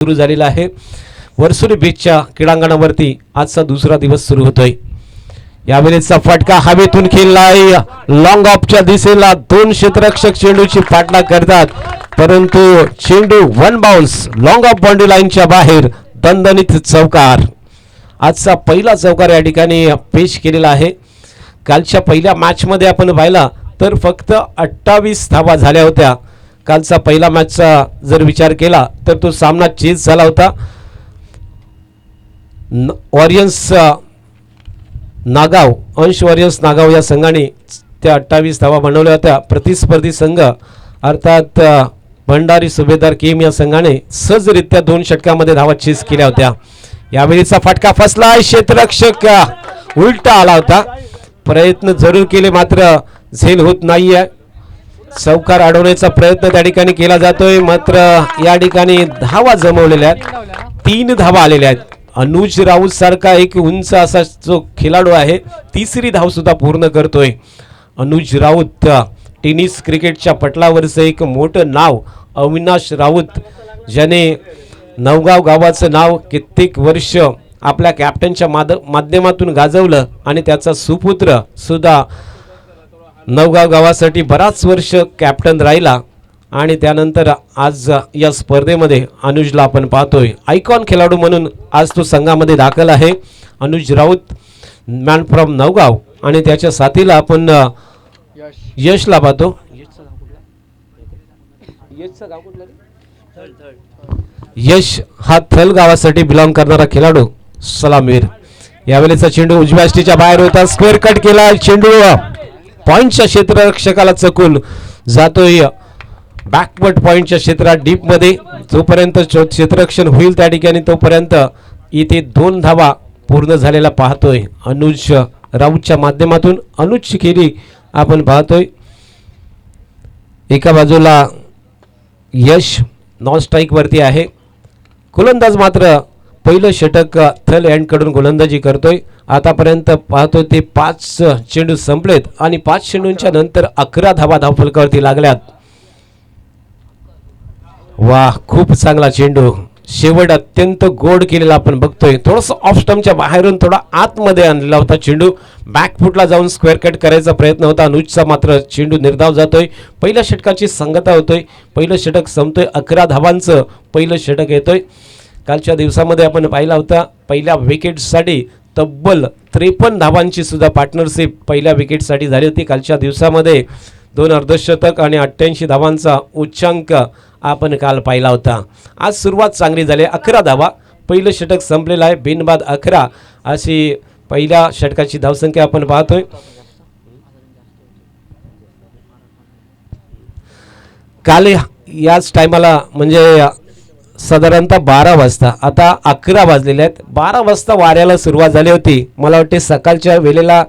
सुरू झालेला आहे। वर्सुली बीचच्या क्रीडांगणावरती आजचा दुसरा दिवस सुरू होतोय। यावेळेचा फटका हवेतून खेळलाय, लॉंग ऑफच्या दिशेला दोन क्षेत्ररक्षक चेंडूची पाठलाग करतात, परंतु चेंडू one bounce long of boundary लाईनच्या बाहेर दणदणीत चौकार। आजचा पहिला चौकार या ठिकाणी पेश केलेला आहे। कालच्या पहिल्या मॅच मध्ये आपण पाहिला तर फक्त 28 धावा झाल्या होत्या। कालचा पहिला मॅचचा जर विचार केला तर तो सामना चेस झाला होता। वॉरियर्स नागाव, अंश वॉरियर्स नागाव या संघाने त्या 28 धावा बनवल्या होत्या। प्रतिस्पर्धी संघ अर्थात भंडारी सुभेदार केम या संघाने सहजरित्या 2 षटकामध्ये धावा चेस केल्या होत्या। यावेळीचा फटका फसला, क्षेत्ररक्षक उलटा आला होता, प्रयत्न जरूर केले मात्र झेल होत नाहीये। चौकार अडवण्याचा प्रयत्न त्या ठिकाणी केला जातोय, मात्र या ठिकाणी धावा जमवलेल्या आहेत, 3 धावा आलेल्या आहेत। अनुज राऊत सारखा एक उंच असा जो खेळाडू आहे तिसरी धाव सुद्धा पूर्ण करतोय। अनुज राऊत टेनिस क्रिकेटच्या पटलावरचं एक मोठं नाव, अविनाश राऊत ज्याने नवगाव गावाचं नाव कित्येक वर्ष आपल्या कॅप्टनच्या माध्यमातून गाजवलं आणि त्याचा सुपुत्र सुद्धा नवगाव गावासाठी बराच वर्ष कॅप्टन राहिला आणि त्यानंतर आज या स्पर्धेमध्ये अनुजला आपण पाहतोय आयकॉन खेळाडू म्हणून आज तो संघामध्ये दाखल आहे। अनुज राऊत मॅन फ्रॉम नवगाव आणि त्याच्या साथीला आपण यशला पाहतो। यश हा थल गावासाठी बिलॉंग करणारा खेळाडू सलामीर। यावेळेचा चेंडू उजव्या स्टीच्या बाहेर होता, स्क्वेअर कट केला, चेंडू पॉइंटच्या क्षेत्ररक्षकाला चकून जातोय बॅकवर्ड पॉइंटच्या क्षेत्रात डीप मध्ये। जोपर्यंत क्षेत्ररक्षण होईल त्या ठिकाणी तोपर्यंत इथे 2 धावा पूर्ण झालेला पाहतोय अनुज राऊतच्या माध्यमातून। अनुजची खेळी आपण पाहतोय, एका बाजूला यश नॉन स्ट्राईक वरती आहे। गोलंदाज मात्र पहिलं षटक थल एंड कडून गोलंदाजी करतोय। आतापर्यंत पाहतोय ते 5 चेंडू संपलेत आणि 5 चेंडूंच्या नंतर 11 धावा धावफलकावरती लागल्यात। वाह, खूप चांगला चेंडू, शेवट अत्यंत गोड केलेला आपण बघतोय। थोडंसं ऑफ स्टंपच्या बाहेरून थोडा आतमध्ये आणलेला होता चेंडू, बॅकफुटला जाऊन स्क्वेअर कट करायचा प्रयत्न होता अनुजचा, मात्र चेंडू निर्धाव जातोय। पहिल्या षटकाची संगता होतोय, पहिलं षटक संपतोय, 11 धावांचं पहिलं षटक येतोय। कालच्या दिवसामध्ये आपण पाहिला होता पहिल्या विकेटसाठी तब्बल 53 धावांची सुद्धा पार्टनरशिप पहिल्या विकेटसाठी झाली होती। कालच्या दिवसामध्ये 2 अर्धशतक आणि 88 धावांचा उच्चांक आपण काल पाहिला होता। आज सुरुवात चांगली झाली, 11 धावा, पहिलं षटक संपलेलं आहे, बिनबाद 11 अशी पहिल्या षटकाची धावसंख्या आपण पाहतोय। काल याच टायमाला म्हणजे साधारणतः 12 वाजता, आता 11 वाजलेले आहेत, 12 वाजता वाऱ्याला सुरुवात झाली होती। मला वाटते सकाळच्या वेळेला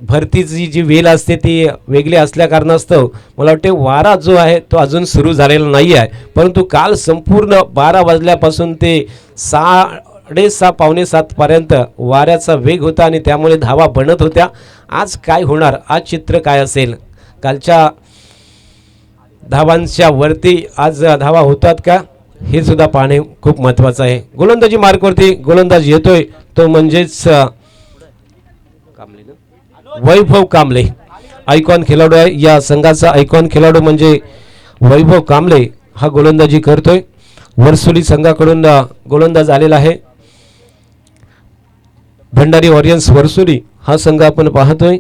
भरतीची जी वेळ असते ती वेगळी असल्या कारणास्तव मला वाटते वारा जो आहे तो अजून सुरू झालेला नाही आहे, परंतु काल संपूर्ण 12 वाजल्यापासून ते 6:30 पावणे 7 पर्यंत वाऱ्याचा वेग होता आणि त्यामुळे धावा बनत होत्या। आज काय होणार, आज चित्र काय असेल, कालच्या धावांच्या वरती आज धावा होतात का हे सुद्धा पाहणे खूप महत्त्वाचं आहे। गोलंदाजी मार्कवरती गोलंदाज येतोय तो म्हणजेच वैभव कांबळे, आयकॉन खेळाडू आहे या संघाचा। आयकॉन खेळाडू म्हणजे वैभव कांबळे हा गोलंदाजी करतोय। वर्सुली संघाकडून गोलंदाज आलेला आहे। भंडारी वॉरियर्स वर्सुली हा संघ आपण पाहतोय।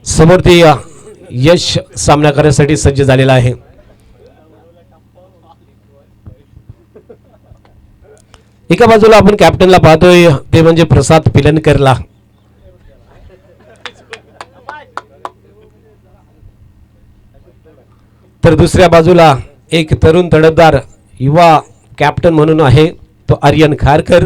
समोरती यश सामना करण्यासाठी सज्ज झालेला आहे। एका बाजूला आपण कॅप्टनला पाहतोय ते म्हणजे प्रसाद पिलनकरला, तर दुसऱ्या बाजूला एक तरुण तडफदार युवा कॅप्टन म्हणून आहे तो आर्यन खारकर।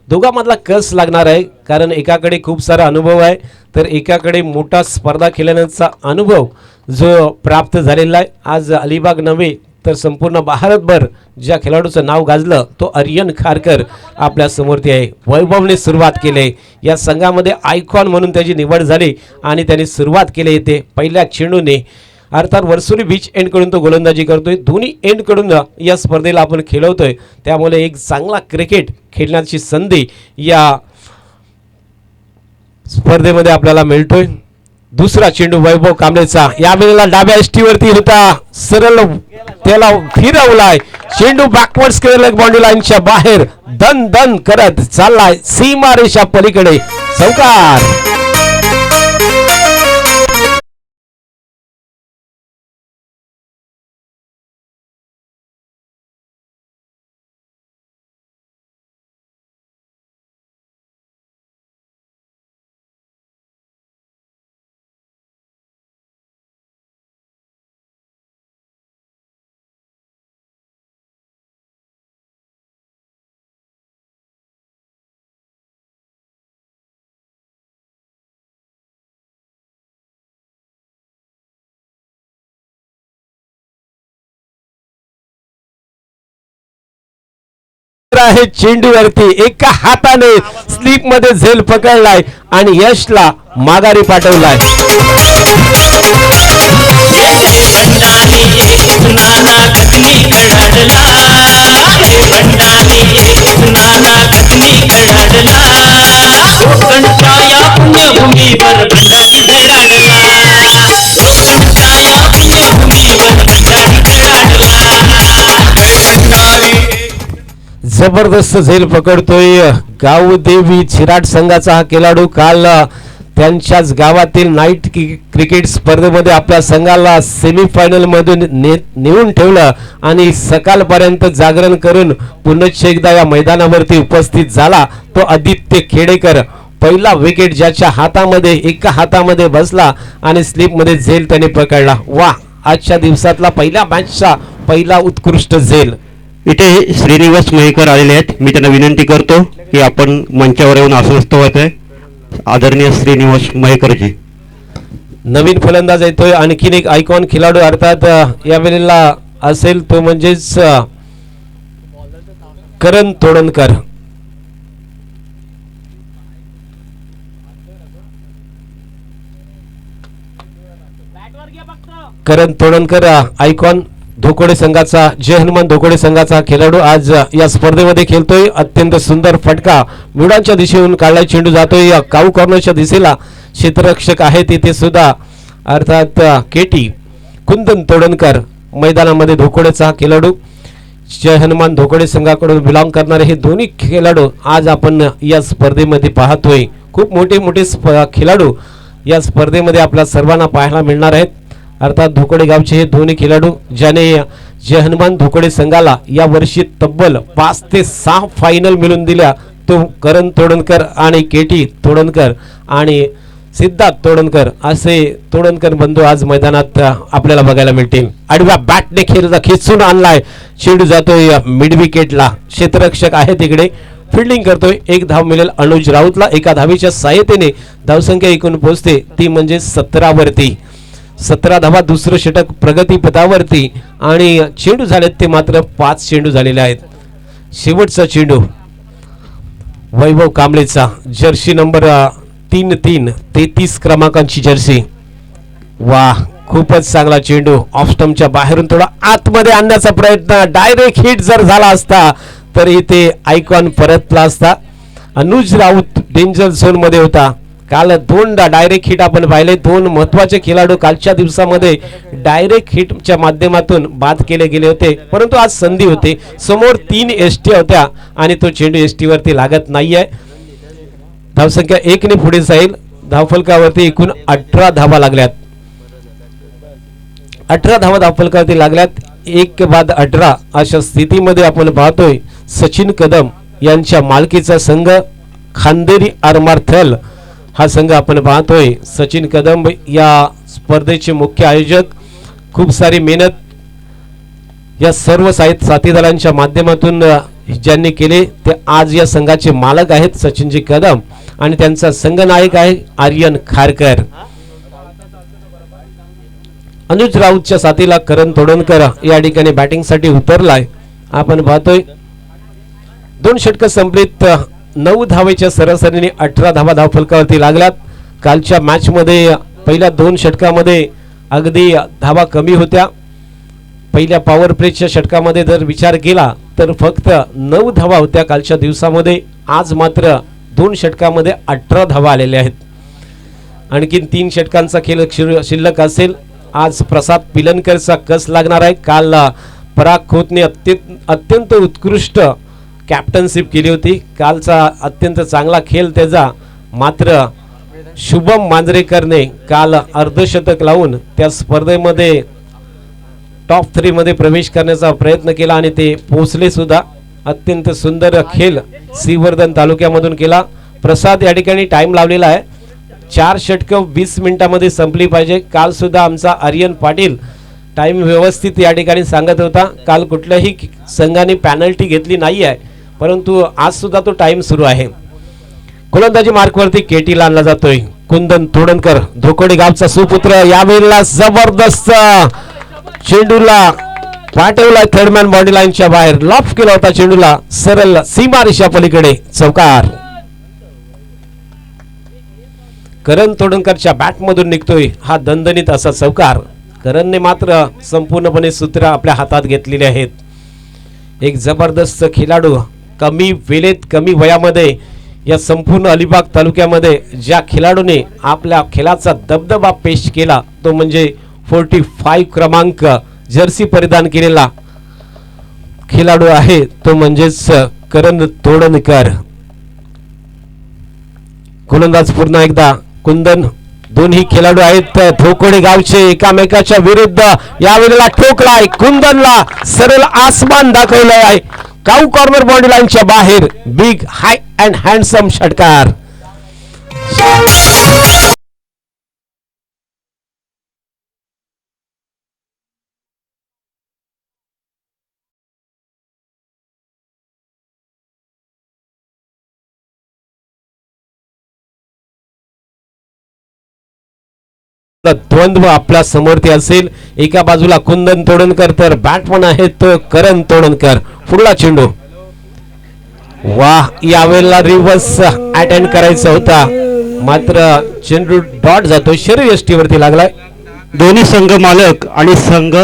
दोघांमधला कस लागणार आहे, कारण एकाकडे खूप सारा अनुभव आहे तर एकाकडे मोठा स्पर्धा खेळण्याचा अनुभव जो प्राप्त झालेला आहे। आज अलिबाग नव्हे तर संपूर्ण भारतभर ज्या खेळाडूचं नाव गाजलं तो आर्यन खारकर आपल्या समोरती आहे। वैभवने सुरुवात केली, या संघामध्ये आयकॉन म्हणून त्याची निवड झाली आणि त्यांनी सुरुवात केली येते पहिल्या चेंडूने। अर्थात वरसुली बीच एंड कडून तो गोलंदाजी करतोय. दोन्ही एंड कडून या स्पर्धेला आपण खेळवतोय, त्यामुळे एक चांगला क्रिकेट खेळण्याची संधी या स्पर्धेमध्ये आपल्याला मिळतोय. दुसरा चेंडू वैभव कांबळेचा, यावेळेला डाव्या एसटीवरती होता, सरळ त्याला फिरवलाय, चेंडू बॅकवर्ड स्क्वेअर लेग बाउंड्री लाईनच्या बाहेर दन दन करत चाललाय सीमारेषा पलीकडे. चौकार. आहे चेंडूवरती एका हाताने स्लीप मध्ये झेल पकडलाय आणि यशला माघारी पाठवलाय. जबरदस्त झेल पकडतोय गावदेवी चिराट संघाचा हा खेळाडू. काल त्यांच्याच गावातील नाईट क्रिकेट स्पर्धेमध्ये आपल्या संघाला सेमीफायनल मधून नेऊन ठेवलं आणि सकाळपर्यंत जागरण करून पुन्हा एकदा या मैदानावरती उपस्थित झाला तो आदित्य खेडेकर. पहिला विकेट ज्याच्या हातामध्ये एका हातामध्ये बसला आणि स्लिप मध्ये झेल त्याने पकडला. वा, आजच्या दिवसातला पहिल्या मॅचचा पहिला उत्कृष्ट झेल. इथे श्रीनिवास मयेकर आलेले आहेत. मी त्यांना विनंती करतो की आपण मंचावर येऊन आश्वस्त होत आहे. आदरणीय श्रीनिवास मयेकरजी. नवीन फलंदाज येतोय, आणखीन एक आयकॉन खेळाडू अर्थात यावेळेला असेल तो म्हणजेच करण तोडणकर. करण तोडणकर आयकॉन धोकोडे संघाचा, जय हनुमान धोकोडे संघाचा खेळाडू आज या स्पर्धेमध्ये खेळतोय. अत्यंत सुंदर फटका विडांच्या दिशेहून काढलाय, चेंडू जातोय या काऊ कॉर्नरच्या दिशेला. क्षेत्ररक्षक आहे तिथे सुद्धा अर्थात केटी कुंदन तोडणकर मैदानामध्ये धोकोडेचा खेळाडू. जय हनुमान धोकोडे संघाकडून बिलॉंग करणारे हे दोन्ही खेळाडू आज आपण या स्पर्धेमध्ये पाहतोय. खूप मोठे मोठे खेळाडू या स्पर्धेमध्ये आपल्या सर्वांना पाहायला मिळणार आहेत. अर्थात धोकोडे गावचे हे दोन्ही खेळाडू ज्याने जय हनुमान धोकोडे संघाला या वर्षी तब्बल 5 ते 6 फायनल मिळून दिल्या, तो करण तोडणकर आणि केटी तोडणकर आणि सिद्धार्थ तोडणकर असे तोडणकर बंधू आज मैदानात आपल्याला बघायला मिळतील. आडव्या बॅटने खेचून आणलाय, चेंडू जातोय मिड विकेटला. क्षेत्ररक्षक आहे तिकडे, फिल्डिंग करतोय. एक धाव मिळेल अनुज राऊतला. एका धावीच्या सहाय्यतेने धावसंख्या एकूण पोहोचते ती म्हणजे 17 वरती. 17 धावा, दुसरं षटक प्रगती पथावरती आणि चेंडू झालेत ते मात्र 5 चेंडू झालेले आहेत. शेवटचा चेंडू वैभव कांबळेचा, जर्सी नंबर 33 क्रमांकाची जर्सी. वा, खूपच चांगला चेंडू ऑफ स्टंपच्या बाहेरून थोडा आतमध्ये आणण्याचा प्रयत्न. डायरेक्ट हिट जर झाला असता तर इथे आयकॉन परतला असता. अनुज राऊत डेंजर झोन मध्ये होता. काल 2 डायरेक्ट हिट आपण पाहिले. 2 महत्वाचे खेळाडू कालच्या दिवसामध्ये डायरेक्ट हिटच्या माध्यमातून बाद केले गेले होते, परंतु आज संधी होते. समोर 3 एसटी होत्या आणि तो चेंडू एसटी वरती लागत नाहीये. धावसंख्या 1 ने पुढे जाईल. धावफलकावरती एकूण 18 धावा लागल्यात. 18 धावा धावफलकावरती लागल्यात. 1 बाद 18 अशा स्थितीमध्ये आपण पाहतोय सचिन कदम यांच्या मालकीचा संघ खांदेरी आरमार्थल हा संघ आपण पाहतोय. सचिन कदम या स्पर्धेचे मुख्य आयोजक. खूप सारी मेहनत या सर्व साथीदारांच्या माध्यमातून ज्यांनी केले ते आज या संघाचे मालक आहेत सचिनजी कदम आणि त्यांचा संघनायक आहे आर्यन खारकर. अनुज राऊतच्या साथीला करण तोडणकर या ठिकाणी बॅटिंग साठी उतरलाय. आपण पाहतोय 2 षटक संपलीत. 9 धावेच्या सरासरीने 18 धावा धावफलकावरती लागल्यात. कालच्या मॅच मध्ये पहिल्या 2 षटकामध्ये अगदी धावा कमी होत्या. पहिल्या पॉवर प्लेच्या षटकामध्ये जर विचार केला तर फक्त 9 धावा होत्या कालच्या दिवसामध्ये. आज मात्र 2 षटकामध्ये 18 धावा आलेल्या आहेत. आणखीन 3 षटकांचा खेळ शिल्लक असेल. आज प्रसाद पिलनकरचा कस लागणार आहे. काल पराग खोतने अत्यंत उत्कृष्ट कॅप्टनशिप केली होती. कालचा अत्यंत चांगला खेळ त्याचा. मात्र शुभम मांजरेकरने काल अर्धशतक लावून त्या स्पर्धेमध्ये टॉप 3 मध्ये प्रवेश करण्याचा प्रयत्न केला आणि ते पोहोचले सुद्धा. अत्यंत सुंदर खेळ श्रीवर्धन तालुक्यामधून केला. प्रसाद या ठिकाणी टाइम लावलेला आहे. 4 षटकं 20 मिनिटांमध्ये संपली पाहिजे. काल सुद्धा आमचा आर्यन पाटील टाइम व्यवस्थित या ठिकाणी सांगत होता. काल कुठल्याही संघाने पॅनल्टी घेतली नाही आहे, परंतु आज सुद्धा तो टाइम सुरू आहे. गोलंदाजी मार्कवरती केटी आणला जातोय. कुंदन तोडणकर धोकोडे गावचा सुपुत्र यावेळेला जबरदस्त चेंडूला पाठवला. थर्डमॅन बॉडी लाईनच्या बाहेर लॉफ केला होता. चेंडूला सरळ सीमा रेषा पलीकडे चौकार. करण तोडणकरच्या बॅटमधून निघतोय हा दणदणीत असा चौकार. करणने मात्र संपूर्णपणे सूत्र आपल्या हातात घेतलेले आहेत. एक जबरदस्त खेळाडू कमी वेळेत कमी वयामध्ये या संपूर्ण अलिबाग तालुक्यामध्ये ज्या खेळाडूने आपल्या खेळाचा दबदबा पेश केला तो म्हणजे 45 क्रमांक जर्सी परिधान केलेला खेळाडू आहे तो म्हणजेच करण तोडणकर. गोलंदाज पुन्हा एकदा कुंदन. दोन्ही खेळाडू आहेत धोकोडे गावचे एकामेकाच्या विरुद्ध. यावेळेला ठोकलाय कुंदनला. सरळ आसमान दाखवलंय आहे. काऊ कॉर्नर बॉडी लाईनच्या बाहेर बिग हाय अँड हँडसम षटकार. द्वंद्व आपल्या समोरती असेल. एका बाजूला कुंदन तोडणकर तर बॅटमन आहे तो करण तोडणकर. पुढला चेंडू. वाह, यावेळेला रिव्हर्स अटेंड करायचा होता मात्र चेंडू डॉट जातो. शरीर यष्टीवरती लागलाय. दोन्ही संघ मालक आणि संघ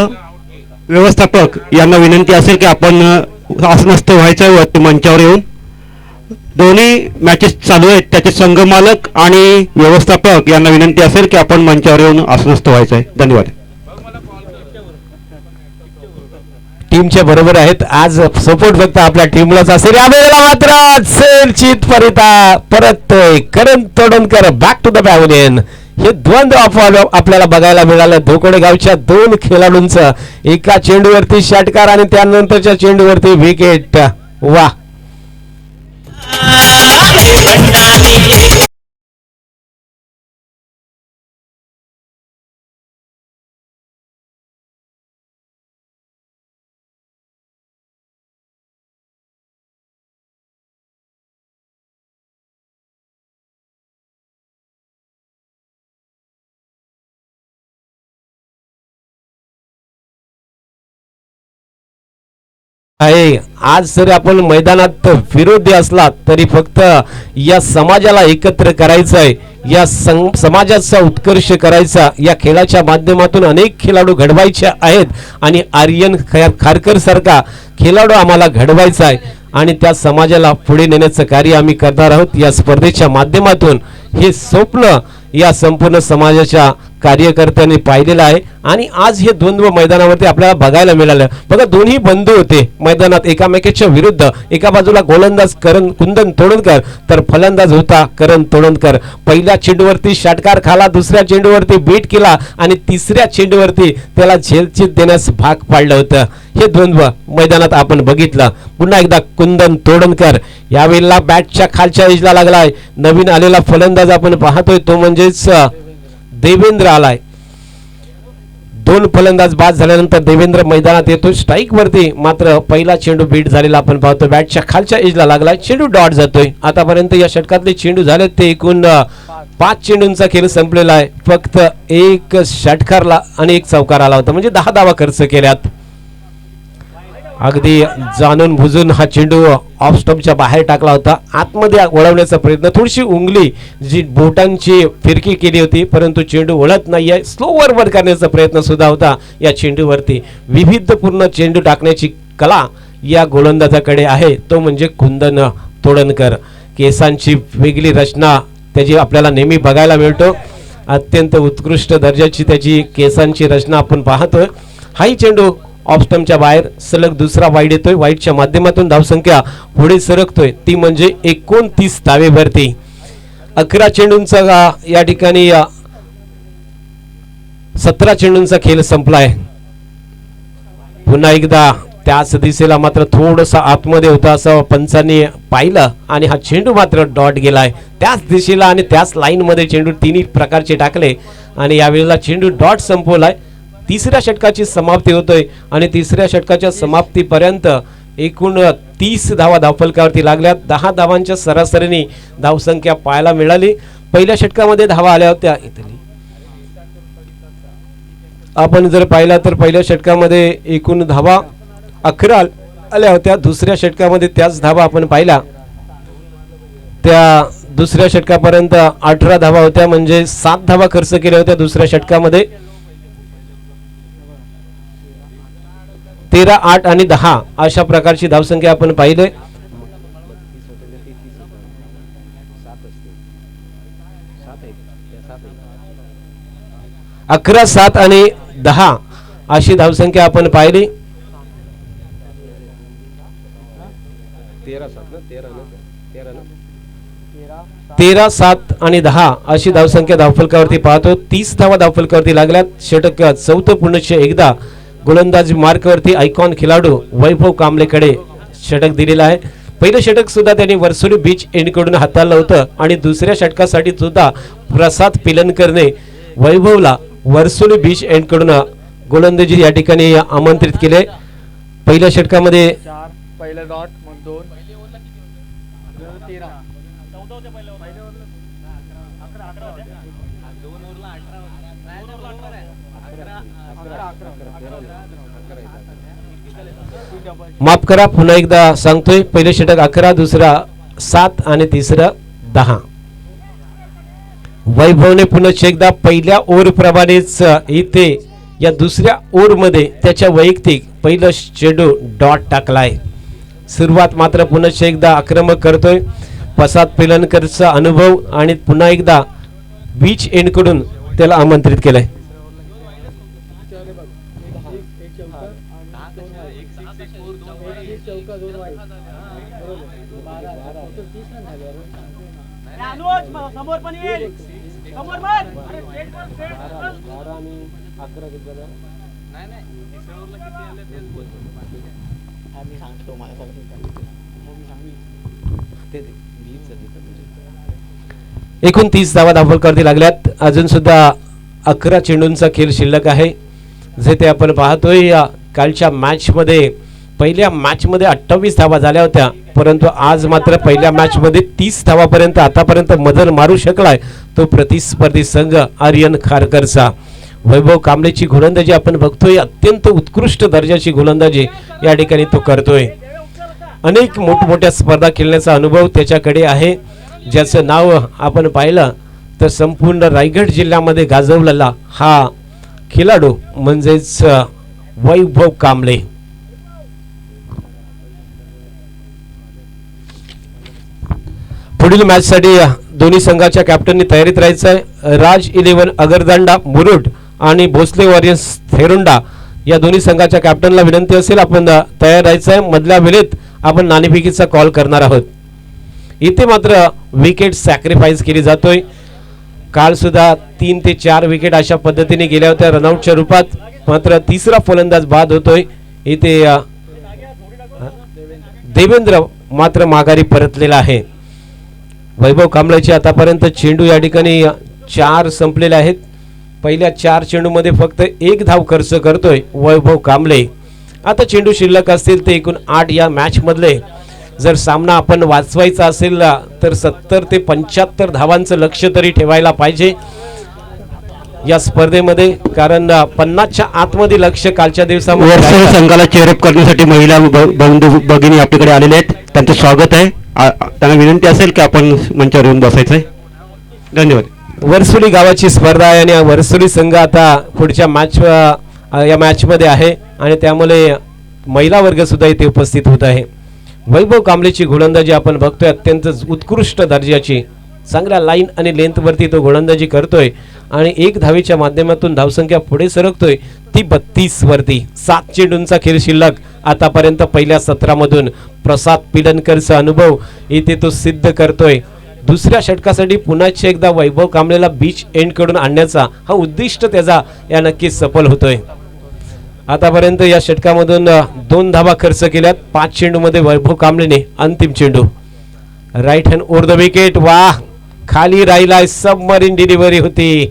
व्यवस्थापक यांना विनंती असेल की आपण आसनस्थ व्हायचं मंचावर येऊन. दोन्ही मॅचेस चालू आहेत त्याचे संघ मालक आणि व्यवस्थापक यांना विनंती असेल की आपण मंचावर येऊन आसनस्थ व्हायचं आहे. धन्यवाद. टीमच्या बरोबर आहेत. आज सपोर्ट फक्त आपल्या टीमलाच असेल. यावेळेला मात्र सेलचित परत करण Todankar back to the pavilion. हे द्वंद्व आपल्याला बघायला मिळालं. धोकोडे गावच्या 2 खेळाडूंचं एका चेंडूवरती षटकार आणि त्यानंतरच्या चेंडूवरती विकेट. वा, आहे. आज जरी आपण मैदानात विरोधी असला तरी फक्त या समाजाला एकत्र करायचं आहे. या समाजाचा उत्कर्ष करायचा. या खेळाच्या माध्यमातून अनेक खेळाडू घडवायचे आहेत आणि आर्यन खारकर सारखा खेळाडू आम्हाला घडवायचा आहे आणि त्या समाजाला पुढे नेण्याचं कार्य आम्ही करणार आहोत. या स्पर्धेच्या माध्यमातून हे स्वप्न या संपूर्ण समाजाच्या कार्यकर्त्यांनी पाहिलेलं आहे आणि आज हे द्वंद्व मैदानावरती आपल्याला बघायला मिळालं. बघा, दोन्ही बंधू होते मैदानात एकामेकाच्या विरुद्ध. एका बाजूला गोलंदाज कुंदन तोडणकर तर फलंदाज होता करण तोडणकर. पहिल्या चेंडूवरती षटकार खाला, दुसऱ्या चेंडूवरती बीट केला आणि तिसऱ्या चेंडूवरती त्याला झेलचीत देण्यास भाग पाडलं होतं. हे द्वंद्व मैदानात आपण बघितलं. पुन्हा एकदा कुंदन तोडणकर यावेळेला बॅटच्या खालच्या एजला लागलाय. नवीन आलेला फलंदाज आपण पाहतोय तो म्हणजेच देवेंद्र आलाय. 2 फलंदाज बाद झाल्यानंतर देवेंद्र मैदानात येतो. स्ट्राईक वरती मात्र पहिला चेंडू बीट झालेला आपण पाहतो. बॅटच्या खालच्या एजला लागलाय. चेंडू डॉट जातोय. आतापर्यंत या षटकातले चेंडू झाले ते एकूण 5 चेंडूंचा खेळ संपलेला आहे. फक्त 1 षटकारला आणि 1 चौकार आला होता म्हणजे 10 धावा खर्च केल्यात. अगदी जाणून बुजून हा चेंडू ऑफ स्टंपच्या बाहेर टाकला होता. आतमध्ये वळवण्याचा प्रयत्न, थोडीशी उंगली जी बोटांची फिरकी केली होती, परंतु चेंडू वळत नाहीये. स्लोवर वर करण्याचा प्रयत्न सुद्धा होता या चेंडूवरती. विविधपूर्ण चेंडू टाकण्याची कला या गोलंदाजाकडे आहे, तो म्हणजे कुंदन तोडणकर. केसांची वेगळी रचना त्याची आपल्याला नेहमी बघायला मिळतो. अत्यंत उत्कृष्ट दर्जाची त्याची केसांची रचना आपण पाहतोय. हाही चेंडू ऑफ स्टंपच्या बाहेर सलग दुसरा वाईड येतोय. वाईडच्या माध्यमातून धावसंख्या पुढे सरकतोय, ती म्हणजे 29 धावेवरती. 11 चेंडूंचा या ठिकाणी 17 चेंडूंचा खेळ संपलाय. पुन्हा एकदा त्याच दिशेला मात्र थोडंसं आतमध्ये होता असं पंचांनी पाहिलं आणि हा चेंडू मात्र डॉट गेलाय. त्याच दिशेला आणि त्याच लाईन मध्ये चेंडू तिन्ही प्रकारचे टाकले आणि यावेळेला चेंडू डॉट संपवलाय. तिसऱ्या षटकाची समाप्ती होतोय आणि तिसऱ्या षटकाच्या समाप्तीपर्यंत एकूण 30 धावा धावफलकावरती लागल्या. 10 धावांच्या सरासरीने धावसंख्या पाहायला मिळाली. पहिल्या षटकामध्ये धावा आल्या होत्या. आपण जर पाहिला तर पहिल्या षटकामध्ये एकूण धावा 11 आल्या होत्या. दुसऱ्या षटकामध्ये त्याच धावा आपण पाहिला, त्या दुसऱ्या षटकापर्यंत 18 धावा होत्या, म्हणजे 7 धावा खर्च केल्या होत्या दुसऱ्या षटकामध्ये. 13, 8 आणि 10 अशा प्रकारची धावसंख्या आपण पाहिले. अकरा, 7 आणि 10 अशी धावसंख्या आपण पाहिली. 13, 7 आणि 10 अशी धावसंख्या धावफलकावरती पाहतो. 30 धावा धावफलकावरती लागल्यात. षटक चौथं पुनश्च एकदा गोलंदाजी मार्कवरती आयकॉन खेळाडू वैभव कांबळेकडे षटक दिलेला आहे. पहिलं षटक सुद्धा त्यांनी वर्सोली बीच एंडकडून हाताळलं होतं आणि दुसऱ्या षटकासाठी सुद्धा प्रसाद पिलनकरने वैभवला वर्सोली बीच एंडकडून गोलंदाजी या ठिकाणी आमंत्रित केले. पहिल्या षटकामध्ये पहिला डॉट मग 2 13 माफ करा, पुन्हा एकदा सांगतोय. पहिलं षटक 11, दुसरा 7 आणि तिसरं 10. वैभवने पुन्हा एकदा पहिल्या ओव्हर प्रमाणेच इथे या दुसऱ्या ओव्हर मध्ये त्याच्या वैयक्तिक पहिलं चेंडू डॉट टाकलाय. सुरुवात मात्र पुन्हा एकदा आक्रमक करतोय. प्रसाद पिलनकरचा अनुभव आणि पुन्हा एकदा बीच एंडकडून त्याला आमंत्रित केलंय. एकूण 30 धावा धावफलकावरती लागल्यात. अजून सुद्धा 11 चेंडूंचा खेळ शिल्लक आहे. जे ते आपण पाहतोय या कालच्या मॅच मध्ये पहिल्या मॅच मध्ये 28 धावा झाल्या होत्या, परंतु आज मात्र पहिल्या मॅच मध्ये 30 धावापर्यंत आतापर्यंत मजल मारू शकलाय तो प्रतिस्पर्धी संघ आर्यन खारकरचा. वैभव कांबळेची गोलंदाजी आपण बघतोय, अत्यंत उत्कृष्ट दर्जाची गोलंदाजी या ठिकाणी तो करतोय. अनेक मोठमोठ्या स्पर्धा खेळण्याचा अनुभव त्याच्याकडे आहे, ज्याचं नाव आपण पाहिलं तर संपूर्ण रायगड जिल्ह्यामध्ये गाजवलेला हा खेळाडू म्हणजेच वैभव कांबळे. पुढील मॅच साठी दोन्ही संघाच्या कॅप्टननी तयारीत राहायचं आहे. राज 11 अगरदांडा मुरुड आणि भोसले वॉरियर्स थेरुंडा या दोन्ही संघाच्या कॅप्टनला विनंती असेल आपण तयार राहायचं आहे. मधल्या वेळेत आपण नाणेफेकीचा कॉल करणार आहोत. इथे मात्र विकेट सॅक्रिफाईस केली जातोय. काल सुद्धा 3 ते 4 विकेट अशा पद्धतीने गेल्या होत्या रनआउटच्या रूपात, मात्र तिसरा फलंदाज बाद होतोय. इथे देवेंद्र मात्र माघारी परतलेला आहे. वैभव कांबळेचे आतापर्यंत चेंडू या ठिकाणी 4 संपलेले आहेत. पहिल्या 4 चेंडूमध्ये फक्त 1 धाव खर्च करतोय वैभव कांबळे. आता चेंडू शिल्लक असतील ते एकूण 8 या मॅच मधले. जर सामना आपण वाचवायचा असेल तर 70 ते 75 धावांचं लक्ष्य तरी ठेवायला पाहिजे. या स्पर्धेमध्ये, कारण 50च्या आतमध्ये लक्ष कालच्या दिवसामध्ये वर्सोली राहिलं. संघाला चेअरअप करण्यासाठी महिला बंधू भगिनी आपल्याकडे आलेले आहेत. त्यांचं स्वागत आहे. त्यांना विनंती असेल की आपण मंचावर येऊन बसायचं आहे. धन्यवाद. वर्सोली गावाची स्पर्धा आहे आणि वर्सोली संघ आता पुढच्या या मॅचमध्ये आहे आणि त्यामुळे महिला वर्ग सुद्धा इथे उपस्थित होत आहे. वैभव कांबळेची गोलंदाजी आपण बघतोय, अत्यंत उत्कृष्ट दर्जाची, चांगल्या लाईन आणि लेंथवरती तो गोलंदाजी करतोय आणि एक धावेच्या माध्यमातून धावसंख्या पुढे सरकतोय ती 32 वरती. 7 चेंडूंचा खेळ शिल्लक आतापर्यंत पहिल्या सत्रामधून प्रसाद पिलनकरचा अनुभव इथे तो सिद्ध करतोय. दुसऱ्या षटकासाठी पुन्हा एकदा वैभव कांबळेला बीच एंड कडून आणण्याचा हा उद्दिष्ट त्याचा या नक्कीच सफल होतोय. आतापर्यंत या षटकामधून 2 धावा खर्च केल्यात. 5 चेंडूमध्ये वैभव कांबळेने अंतिम चेंडू right hand over the wicket. वाह, खाली राहिलाय, सबमरीन डिलिव्हरी होती.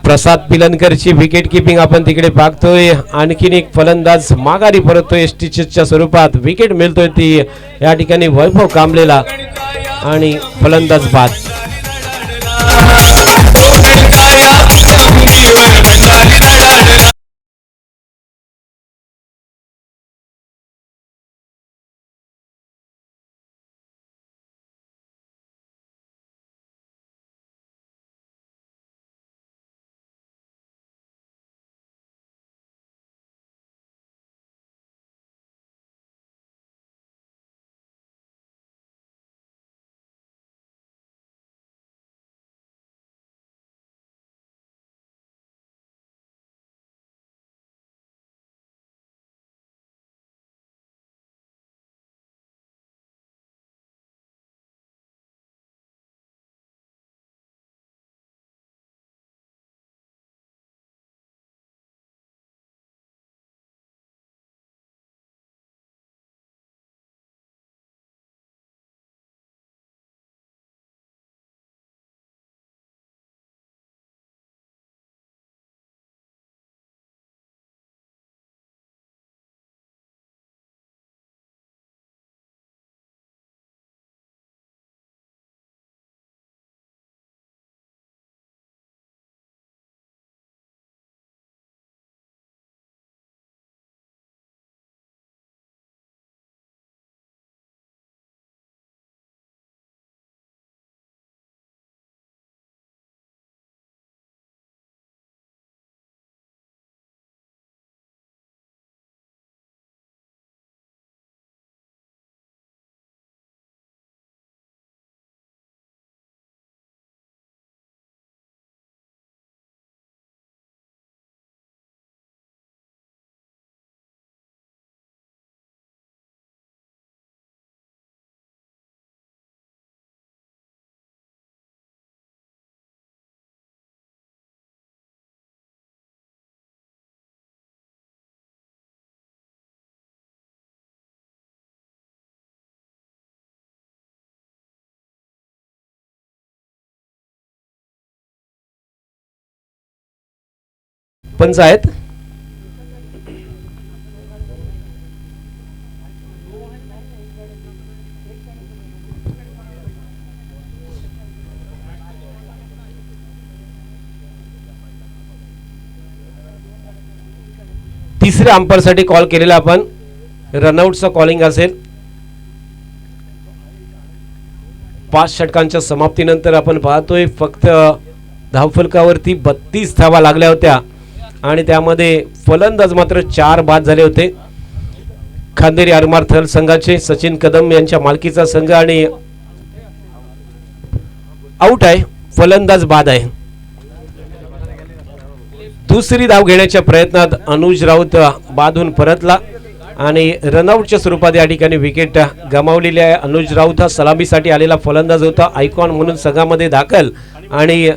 प्रसाद पिलनकरची विकेट किपिंग आपण तिकडे पाहतोय. आणखीन एक फलंदाज माघारी परततोय एसटीच्या स्वरूपात. विकेट मिळतोय ती या ठिकाणी वैभव कांबळेला आणि फलंदाज बाद. पंच आहेत. तिसऱ्या अंपायरसाठी कॉल केलेला आपण, रनआउटचा कॉलिंग असेल. 5 षटकांच्या समाप्तीनंतर आपण पाहतोय फक्त धावफलकावरती 32 धावा लागल्या होत्या आणि त्यामध्ये फलंदाज मात्र 4 बाद झाले होते. खांदेरी आरमार थल संघाचे सचिन कदम यांच्या मालकीचा संघ आणि आउट आहे, फलंदाज बाद आहे. दुसरी धाव घेण्याच्या प्रयत्नात अनुज राऊत बादून परतला आणि रनआउटच्या स्वरूपात या ठिकाणी विकेट गमावलेली आहे. अनुज राऊत हा सलामीसाठी आलेला फलंदाज होता, आयकॉन म्हणून संघामध्ये दाखल आणि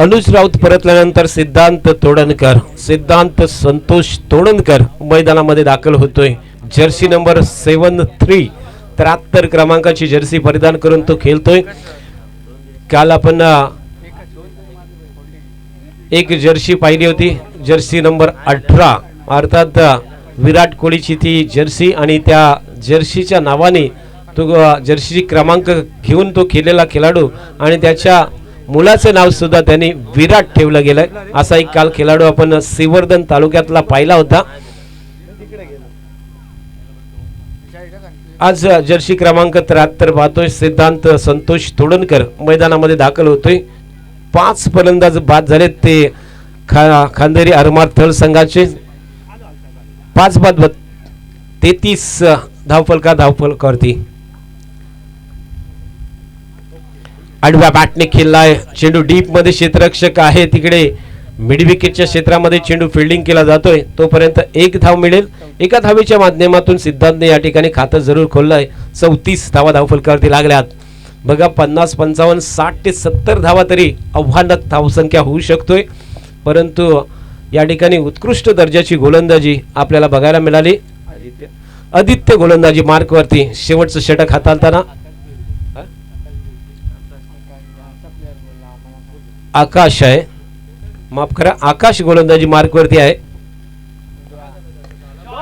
अनुज राऊत परतल्यानंतर सिद्धांत संतोष तोडणकर मैदानामध्ये दाखल होतोय. जर्सी नंबर 73 73 क्रमांकाची जर्सी परिधान करून तो खेळतोय. काल आपण एक जर्सी पाहिली होती, जर्सी नंबर 18 अर्थात विराट कोहलीची ती जर्सी, आणि त्या जर्सीच्या नावाने तो जर्सीची क्रमांक घेऊन तो खेळलेला खेळाडू आणि त्याच्या मुलाचं नाव सुद्धा त्यांनी विराट ठेवलं गेलंय. असा एक काल खेळाडू आपण श्रीवर्धन तालुक्यातला पाहिला होता. आज जर्सी क्रमांक 73 पाहतोय सिद्धांत संतोष तोडणकर मैदानामध्ये दाखल होतोय. 5 फलंदाज बाद झालेत ते खांदेरी आरमार थळ संघाचे. 5 बाद 33 धावफलकावरती. आडव्या बॅटने खेळलाय चेंडू डीप मध्ये, क्षेत्ररक्षक आहे तिकडे मिड विकेटच्या क्षेत्रामध्ये चेंडू फिल्डिंग केला जातोय. तोपर्यंत 1 धाव मिळेल. एका धावेच्या माध्यमातून सिद्धांतने या ठिकाणी खातं जरूर खोललंय. 34 धावा धावफलकावरती लागल्यात. बघा 50, 55, 60 ते 70 धावा तरी आव्हानात्मक धावसंख्या होऊ शकतोय, परंतु या ठिकाणी उत्कृष्ट दर्जाची गोलंदाजी आपल्याला बघायला मिळाली. आदित्य गोलंदाजी मार्कवरती शेवटचं षटक हाताळताना. आकाश आहे, माफ करा, आकाश गोलंदाजी मार्कवरती आहे.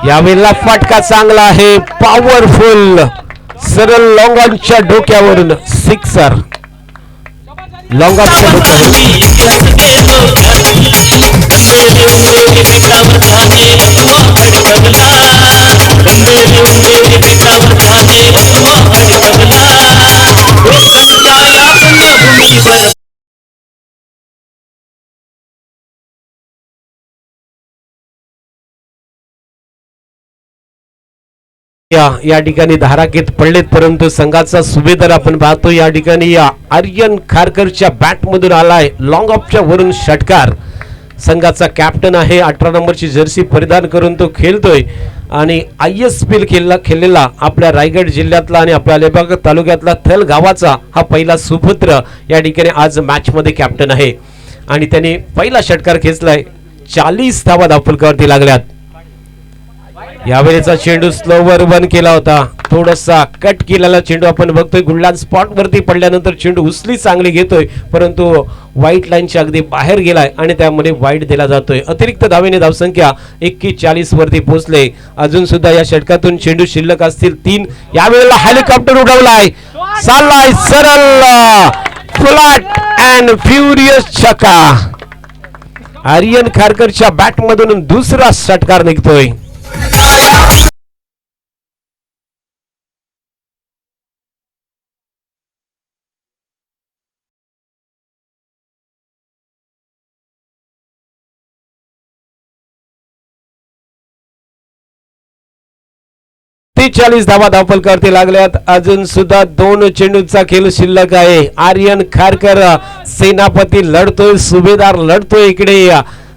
यावेळेला फटका चांगला आहे, पॉवरफुल, सरळ लॉंग ऑनच्या डोक्यावरून सिक्सर. लॉंग ऑनच्या या ठिकाणी धाराकेत पडलेत, परंतु संघाचा सुभेदार आपण पाहतो या ठिकाणी आर्यन खारकरच्या बॅट मधून आलाय लॉंग ऑफच्या वरून षटकार. संघाचा कॅप्टन आहे, 18 नंबरची जर्सी परिधान करून तो खेळतोय आणि ISPL खेळलेला आपल्या रायगड जिल्ह्यातला आणि आपल्या अलिबाग तालुक्यातला थल गावाचा हा पहिला सुपुत्र या ठिकाणी आज मॅच मध्ये कॅप्टन आहे आणि त्याने पहिला षटकार खेचलाय. 40 धावा धावफलकावरती लागल्यात. यावेळेचा चेंडू स्लोवर वन केला होता, थोडासा कट केलेला चेंडू आपण बघतोय. गुडलान स्पॉट वरती पडल्यानंतर चेंडू उचली चांगली घेतोय, परंतु व्हाईट लाईनच्या अगदी बाहेर गेलाय आणि त्यामध्ये वाईट दिला जातोय. अतिरिक्त धावेने धावसंख्या 41 वरती पोहोचले. अजून सुद्धा या षटकातून चेंडू शिल्लक असतील 3. यावेळेला हेलिकॉप्टर उडवलाय, चाललाय सरळ फ्लॅट अँड फ्युरियस छक्का. आर्यन खारकरच्या बॅट मधून दुसरा षटकार निघतोय. ते 40 धावा धावफलकावरती लागल्यात. अजून सुद्धा 2 चेंडूचा खेळ शिल्लक आहे. आर्यन खारकर सेनापती लढतोय, सुभेदार लढतोय, इकडे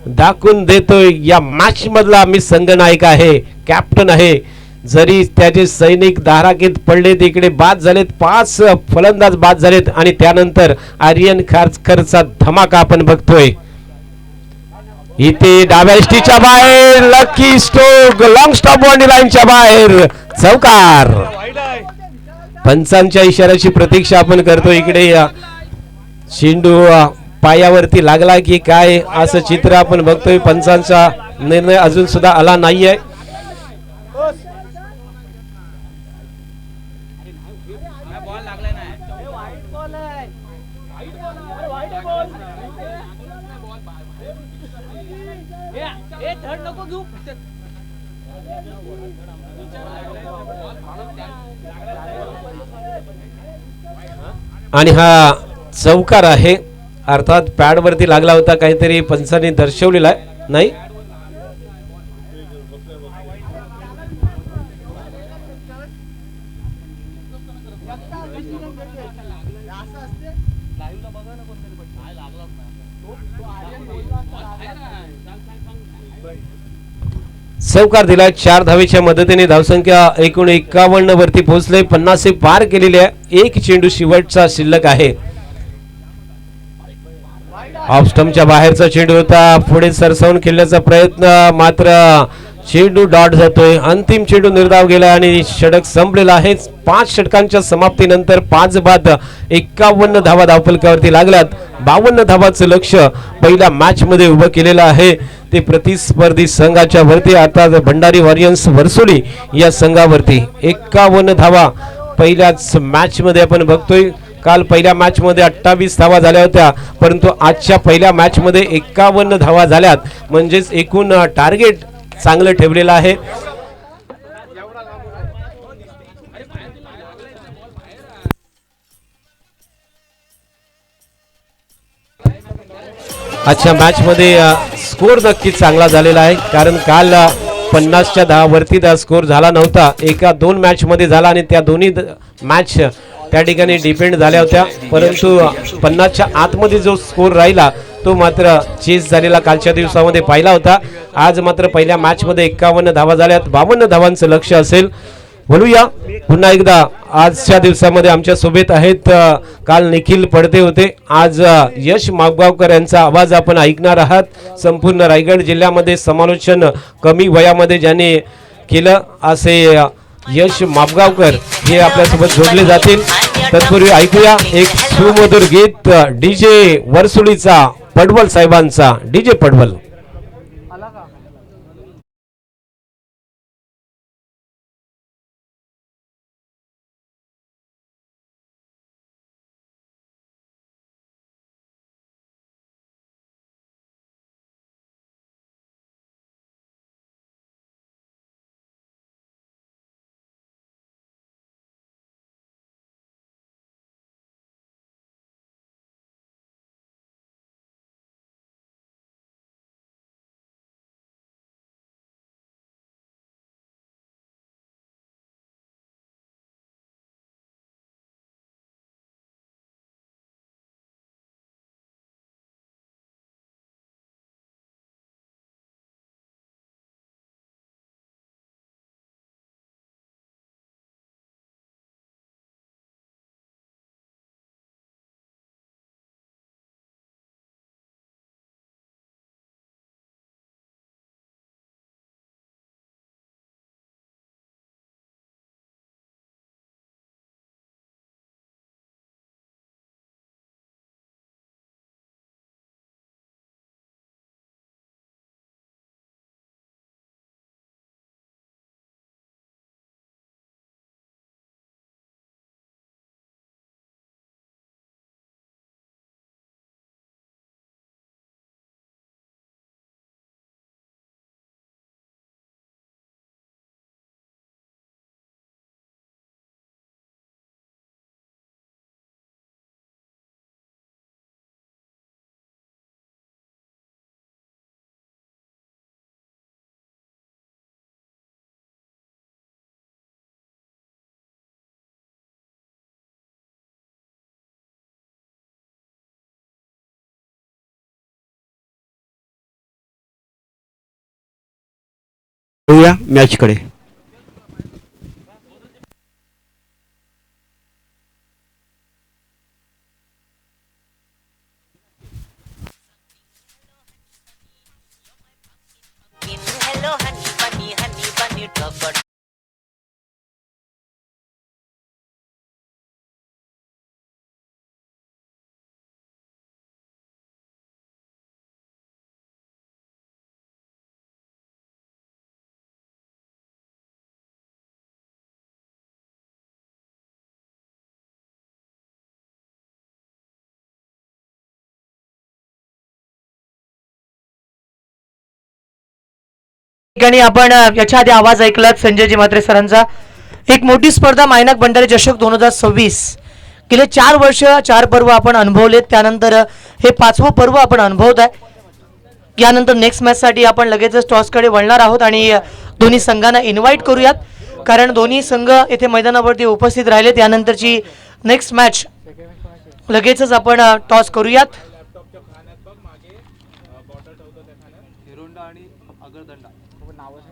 दाखवून देतोय या मॅच मधला मी संघनायक आहे, कॅप्टन आहे. जरी त्याचे सैनिक धाराकेत पडलेत, इकडे बाद झालेत, 5 फलंदाज बाद झालेत आणि त्यानंतर आर्यन खारकरचा धमाका आपण बघतोय. इथे डाव्या एसटीच्या बाहेर lucky stroke, long stop boundary लाईनच्या बाहेर चौकार. पंचांच्या इशाऱ्याची प्रतीक्षा आपण करतो. इकडे चेंडू पायावरती लागला की काय असं चित्र आपण बघतोय. पंचांचा निर्णय अजून सुद्धा आला नाहीये. आणि हा चौकार आहे, अर्थात पॅड वरती लागला होता, काहीतरी पंचांनी दर्शवलेला आहे. नाही चौकार दिलाय. 4 धावेच्या मदतीने धावसंख्या एकूण 51 वरती पोहोचले. 50 पार केलेले आहे. 1 चेंडू शेवटचा शिल्लक आहे. ऑफ स्टंपच्या बाहेरचा चेंडू होता, पुढे सरसावून खेळण्याचा प्रयत्न, मात्र चेंडू डॉट जातोय. अंतिम चेंडू निर्धाव गेला आणि षटक संपलेला आहे. 5 षटकांच्या समाप्तीनंतर 5 बाद 51 धावा धावफलकावरती लागल्यात. 52 धावाचं लक्ष पहिल्या मॅच मध्ये उभं केलेलं आहे ते प्रतिस्पर्धी संघाच्या वरती, अर्थात भंडारी वॉरियर्स वर्सोली या संघावरती. 51 धावा पहिल्याच मॅच मध्ये आपण बघतोय. काल पहिल्या मॅच मध्ये 28 धावा झाल्या होत्या, परंतु आजच्या पहिल्या मॅच मध्ये 51 धावा झाल्यात, म्हणजेच एकूण टार्गेट चांगलं ठेवलेलं आहे. आजच्या मॅच मध्ये स्कोर नक्कीच चांगला झालेला आहे, कारण काल 50च्या 10 वरती स्कोर झाला नव्हता. एका 2 मॅच मध्ये झाला आणि त्या दोन्ही मॅच त्या ठिकाणी डिपेंड झाल्या होत्या, परंतु 50च्या आतमध्ये जो स्कोर राहिला तो मात्र चेस झालेला कालच्या दिवसामध्ये पाहिला होता. आज मात्र पहिल्या मॅच मध्ये 51 धावा झाल्यात. 52 धावांचं लक्ष असेल. बोलूया पुन्हा एकदा आजच्या दिवसामध्ये आमच्या सोबत आहेत. काल निखिल पडते होते, आज यश मापगावकर यांचा आवाज आपण ऐकणार आहात. संपूर्ण रायगड जिल्ह्यामध्ये समालोचन कमी वयामध्ये ज्यांनी केलं असे यश मापगावकर हे आपल्यासोबत जोडले जातील. तत्पूर्वी ऐकूया एक सुमधुर गीत डीजे वर्सुलीचा, पडवल साहेबांचा. डीजे पडवल. वळूया मॅचकडे. Hello, honey bunny, drop but ठिकाणी आपण याच्या आधी आवाज ऐकलात संजयजी म्हात्रे सरांचा. एक मोठी स्पर्धा मायनाक भंडारी चषक 2026 गेले 4 वर्ष 4 पर्व आपण अनुभवलेत. त्यानंतर हे 5वं पर्व आपण अनुभवत आहे. यानंतर नेक्स्ट मॅच साठी आपण लगेचच टॉसकडे वळणार आहोत आणि दोन्ही संघांना इन्व्हाइट करूयात, कारण दोन्ही संघ येथे मैदानावरती उपस्थित राहिले. त्यानंतरची नेक्स्ट मॅच लगेचच आपण टॉस करूयात. हिरोंडा आणि अगरदंडा नावासाठी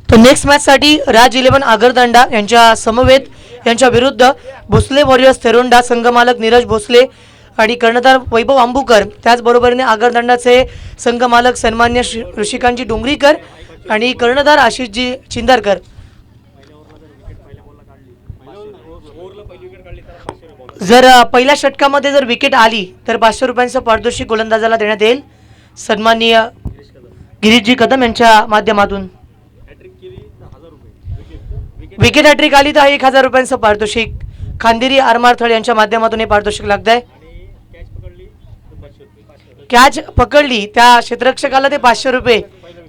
तर नेक्स्ट मॅचसाठी राज 11 आगरदांडा यांच्या समवेत यांच्या विरुद्ध भोसले वॉरियर्स थेरोंडा संघमालक नीरज भोसले आणि कर्णधार वैभव आंबुकर, त्याचबरोबरीने आगरदांडाचे संघमालक सन्मान्य ऋषिकांतजी डोंगरीकर आणि कर्णधार आशिषजी चिंदारकर. जर पहिल्या षटकामध्ये जर विकेट आली तर 500 रुपयांचं पारितोषिक गोलंदाजाला देण्यात येईल. सन्माननीय गिरीशजी कदम यांच्या माध्यमातून विकेट हॅट्रिक आली तर 1000 रुपयांचं पारितोषिक. खांदेरी आरमारथळ यांच्या माध्यमातून हे पारितोषिक लागत आहे. कॅच पकडली त्या क्षेत्ररक्षकाला ते 500 रुपये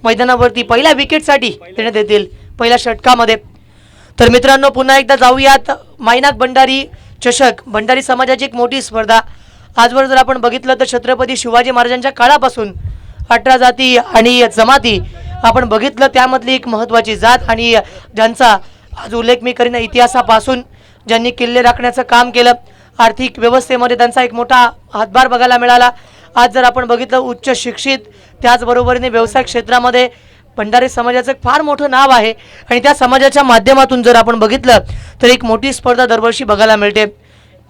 मैदानावरती पहिल्या विकेटसाठी देण्यात येतील पहिल्या षटकामध्ये. तर मित्रांनो पुन्हा एकदा जाऊयात मायनाक भंडारी चषक, भंडारी समाजाची एक मोठी स्पर्धा. आजवर जर आपण बघितलं तर छत्रपती शिवाजी महाराजांच्या काळापासून 18 जाती आणि जमाती आपण बघितलं, त्यामधली एक महत्त्वाची जात आणि ज्यांचा आज उल्लेख मी करीन इतिहासापासून, ज्यांनी किल्ले राखण्याचं काम केलं, आर्थिक व्यवस्थेमध्ये त्यांचा एक मोठा हातभार बघायला मिळाला. आज जर आपण बघितलं उच्च शिक्षित त्याचबरोबरीने व्यवसाय क्षेत्रामध्ये भंडारी समाजाचं एक फार मोठं नाव आहे आणि त्या समाजाच्या माध्यमातून जर आपण बघितलं तर एक मोठी स्पर्धा दरवर्षी बघायला मिळते.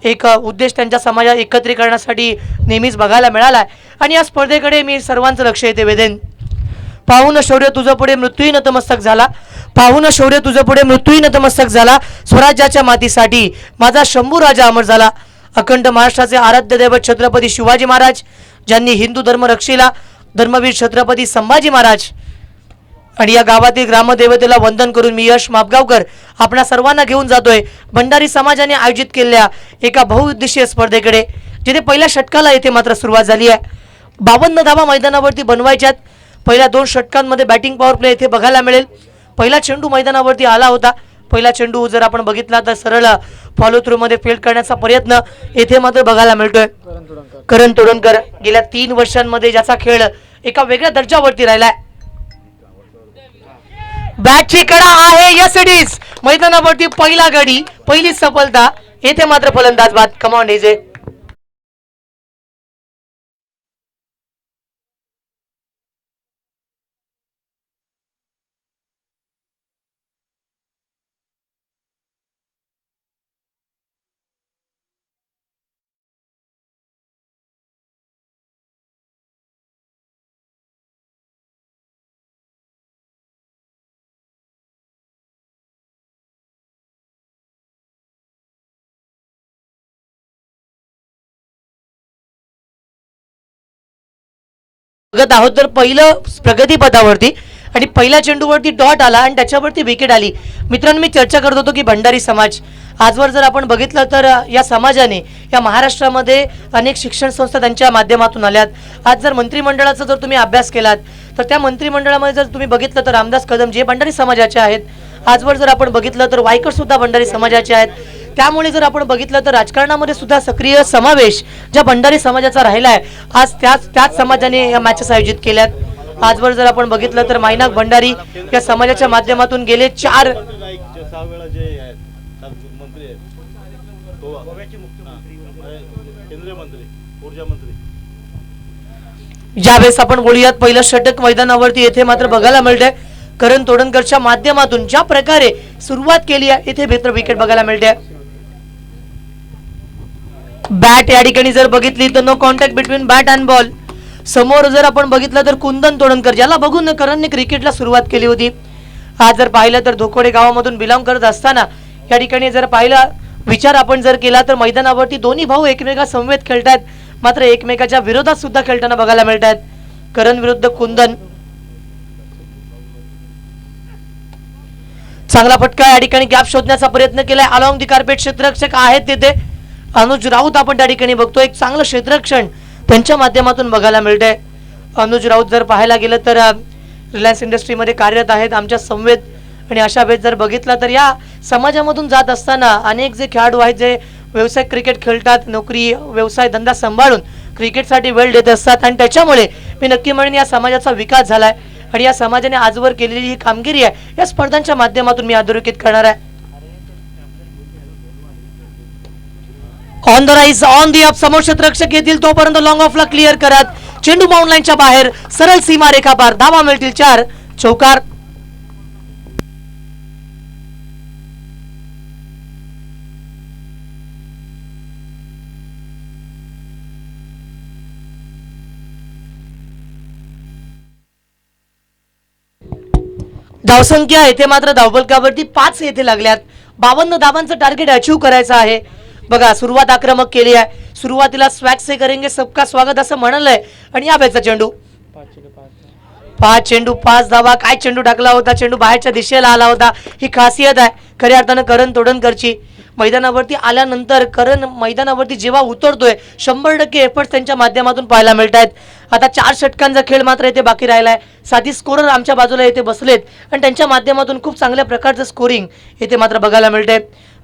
एक उद्देश त्यांच्या समाजा एकत्रीकरणासाठी नेहमीच बघायला मिळाला आहे आणि या स्पर्धेकडे मी सर्वांचं लक्ष येते वेधेन. पाहून शौर्य तुझं पुढे मृत्यूही नतमस्तक झाला, पाहून शौर्य तुझं पुढे मृत्यूही नतमस्तक झाला, स्वराज्याच्या मातीसाठी माझा शंभू राजा अमर झाला. अखंड महाराष्ट्राचे आराध्य दैवत छत्रपती शिवाजी महाराज, ज्यांनी हिंदू धर्म रक्षिला, धर्मवीर छत्रपती संभाजी महाराज. आणि या गावातील ग्रामदेवतेला वंदन करून मी यश मापगावकर आपणा सर्वांना घेऊन जातोय भंडारी समाजाने आयोजित केलेल्या एका बहुउद्देशीय स्पर्धेकडे, जिथे पहिल्या षटकाला येथे मात्र सुरुवात झाली आहे. 52 धावा मैदानावरती बनवायच्यात. पहिल्या 2 षटकांमध्ये बॅटिंग पॉवर प्ले येथे बघायला मिळेल. पहिला चेंडू मैदानावरती आला होता. पहिला चेंडू जर आपण बघितला तर सरळ फॉलो थ्रू मध्ये फील्ड करण्याचा प्रयत्न येथे मात्र बघायला मिळतोय. करण तोडणकर गेल्या 3 वर्षांमध्ये ज्याचा खेळ एका वेगळ्या दर्जावरती राहिलाय. बॅटची कडा आहे यस इट इज. मैदानावरती पहिला गडी, पहिली सफलता. येथे मात्र फलंदाज बाद. Command DJ. बघत आहोत तर पहिलं प्रगतीपथावरती आणि पहिल्या चेंडूवरती डॉट आला आणि त्याच्यावरती विकेट आली. मित्रांनो, मी चर्चा करत होतो की भंडारी समाज आजवर जर आपण बघितलं तर या समाजाने या महाराष्ट्रामध्ये अनेक शिक्षण संस्था त्यांच्या माध्यमातून आल्यात. आज जर मंत्रिमंडळाचा जर तुम्ही अभ्यास केलात तर त्या मंत्रिमंडळामध्ये जर तुम्ही बघितलं तर रामदास कदम जे भंडारी समाजाचे आहेत. आजवर जर आपण बघितलं तर वायकर सुद्धा भंडारी समाजाचे आहेत. त्यामुळे जर आपण बघितलं तर राजकारणामध्ये सुद्धा सक्रिय समावेश ज्या भंडारी समाजाचा राहिला आहे. आज त्याच समाजाने या मॅचेस आयोजित केल्यात. आजवर जर आपण बघितलं तर मायनाक भंडारी या समाजाच्या माध्यमातून गेले 4 ज्यावेळेस आपण बोलूयात पहिलं षटक मैदानावरती येथे मात्र बघायला मिळतंय करण तोडणकरच्या माध्यमातून ज्या प्रकारे सुरुवात केली आहे इथे बेहतर विकेट बघायला मिळते. बॅट या ठिकाणी जर बघितली तर no contact between bat and ball. समोर जर आपण बघितलं तर कुंदन तोडणकर ज्याला बघून करणने क्रिकेटला सुरुवात केली होती. आज जर पाहिलं तर धोकोडे गावामधून बिलॉंग करत असताना या ठिकाणी जर पाहिला विचार आपण जर केला तर मैदानावरती दोन्ही भाऊ एकमेका समवेत खेळतात, मात्र एकमेकाच्या विरोधात सुद्धा खेळताना बघायला मिळतात. करण विरुद्ध कुंदन. चांगला फटका या ठिकाणी गॅप शोधण्याचा प्रयत्न केलाय. अलॉंग दी कार्पेट क्षेत्ररक्षक आहेत तिथे अनुज राऊत आपण त्या ठिकाणी बघतो. एक चांगलं क्षेत्ररक्षण त्यांच्या माध्यमातून बघायला मिळतंय. अनुज राऊत जर पाहायला गेलं तर रिलायन्स इंडस्ट्रीमध्ये कार्यरत आहेत आमच्या समवेत. आणि अशा वेळेस जर बघितलं तर या समाजामधून जात असताना अनेक जे खेळाडू आहेत जे व्यवसाय क्रिकेट खेळतात, नोकरी व्यवसाय धंदा सांभाळून क्रिकेटसाठी वेळ देत असतात आणि त्याच्यामुळे मी नक्की म्हणेन या समाजाचा विकास झालाय आणि या समाजाने आजवर केलेली ही कामगिरी आहे या स्पर्धांच्या माध्यमातून मी अधोरेखित करणार आहे. On the rise on the up समोर क्षेत्ररक्षक येतील तोपर्यंत लॉंग ऑफला क्लिअर करत चेंडू बाउंड लाईनच्या बाहेर सरळ सीमा रेखा पार. धावा मिळतील 4. चौकार. धावसंख्या येथे मात्र धावफलकावरती 5 येथे लागल्यात. 52 धावांचं टार्गेट अचीव करायचं आहे. बघा सुरुवात आक्रमक केली आहे. सुरुवातीला स्वॅग से करेंगे सबका स्वागत असं म्हणलंय आणि या बॅचचा चेंडू 5 चेंडू 5 धावा. काय चेंडू टाकला होता, चेंडू बाहेरच्या दिशेला आला होता. ही खासियत आहे खऱ्या अर्थानं करण तोडणकरची. मैदानावरती आल्यानंतर करण मैदानावरती जेव्हा उतरतोय 100% एफर्ट्स त्यांच्या माध्यमातून पाहायला मिळत आहेत. आता 4 षटकांचा खेळ मात्र इथे बाकी राहिला आहे. साधी स्कोरर आमच्या बाजूला इथे बसलेत आणि त्यांच्या माध्यमातून खूप चांगल्या प्रकारचं स्कोरिंग इथे मात्र बघायला मिळतंय.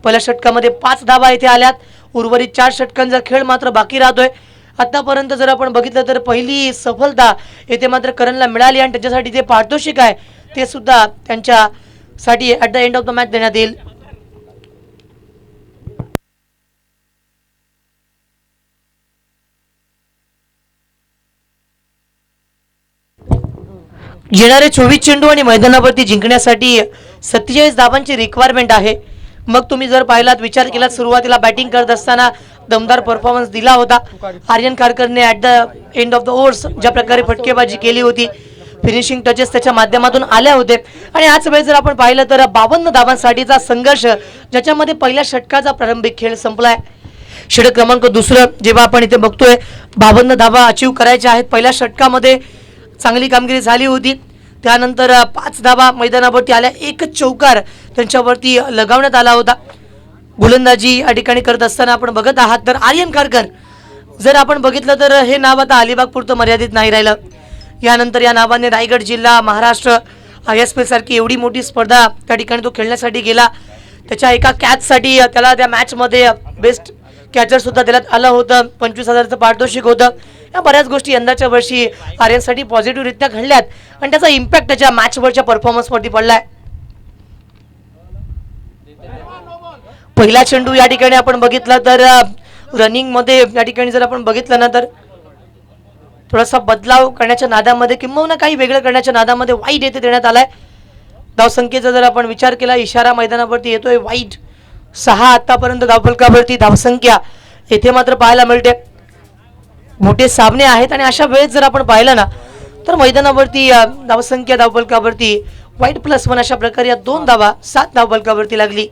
पहिल्या षटकामध्ये 5 धावा इथे आल्यात. उर्वरित 4 षटकांचा खेळ मात्र बाकी राहतोय. आतापर्यंत जर आपण बघितलं तर पहिली सफलता येथे मात्र करणला मिळाली आणि त्याच्यासाठी जे पारितोषिक आहे ते सुद्धा त्यांच्यासाठी at the end of the match देण्यात येईल. येणारे 24 चेंडू आणि मैदानावरती जिंकण्यासाठी 47 धावांची रिक्वायरमेंट आहे. मग तुम्ही जर पाहिलात विचार केला सुरुवातीला बॅटिंग करत असताना दमदार परफॉर्मन्स दिला होता. आर्यन खारकरने at the end of the overs ज्या प्रकारे फटकेबाजी केली होती, फिनिशिंग टचेस त्याच्या माध्यमातून आल्या होते आणि याच वेळेस जर आपण पाहिलं तर 52 धावांसाठीचा संघर्ष ज्याच्यामध्ये पहिल्या षटकाचा प्रारंभिक खेळ संपलाय. षटक क्रमांक दुसरं जेव्हा आपण इथे बघतोय 52 धावा अचीव करायच्या आहेत. पहिल्या षटकामध्ये चांगली कामगिरी झाली होती. त्यानंतर 5 धावा मैदानावरती आल्या. एकच चौकार त्यांच्यावरती लगावण्यात आला होता. गोलंदाजी या ठिकाणी करत असताना आपण बघत आहात तर आर्यन खारकर जर आपण बघितलं तर हे नाव आता अलिबाग पुरतं मर्यादित नाही राहिलं. यानंतर या नावाने रायगड जिल्हा, महाराष्ट्र, ISP सारखी एवढी मोठी स्पर्धा त्या ठिकाणी तो खेळण्यासाठी गेला. त्याच्या एका कॅचसाठी त्याला त्या मॅचमध्ये बेस्ट कॅचर सुद्धा देण्यात आलं होतं. 25,000चं पारितोषिक होतं. या बऱ्याच गोष्टी यंदाच्या वर्षी आर्यनसाठी पॉझिटिव्हरित्या घडल्यात आणि त्याचा इम्पॅक्ट त्याच्या मॅचवरच्या परफॉर्मन्सवरती पडलाय. पहिला चेंडू या ठिकाणी आपण बघितला तर रनिंगमध्ये या ठिकाणी जर आपण बघितलं ना तर थोडासा बदलाव करण्याच्या नादामध्ये किंबहुना काही वेगळं करण्याच्या नादामध्ये वाईट येथे देण्यात आलाय. धावसंख्येचा जर आपण विचार केला इशारा मैदानावरती येतोय वाईट. 6 आतापर्यंत धावफलकावरती धावसंख्या येथे मात्र पाहायला मिळते. मोठे सामने आहेत आणि अशा वेळेस जर आपण पाहिलं ना तर मैदानावरती धावसंख्या धावफलकावरती वाईट +1 अशा प्रकारे या 2 धावा 7 धावफलकावरती लागली.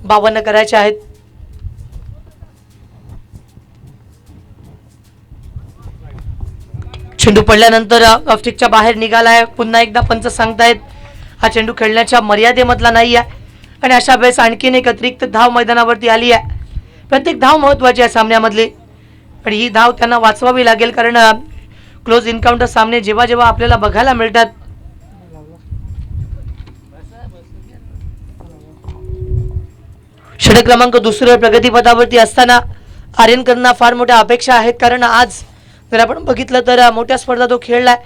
52 करायचे आहेत. चेंडू पडल्यानंतर ऑफस्टिकच्या बाहेर निघालाय. पुन्हा एकदा पंच सांगतायत हा चेंडू खेळण्याच्या मर्यादेमधला नाही आहे आणि अशा वेळेस आणखीन एक अतिरिक्त धाव मैदानावरती आली आहे. प्रत्येक धाव महत्त्वाची आहे सामन्यामधली आणि ही धाव त्यांना वाचवावी लागेल कारण क्लोज इन्काउंटर सामने जेव्हा जेव्हा आपल्याला बघायला मिळतात षटक क्रमांक दुसऱ्या प्रगतीपथावरती असताना आर्यनकरांना फार मोठ्या अपेक्षा आहेत कारण आज जर आपण बघितलं तर मोठ्या स्पर्धा तो खेळलाय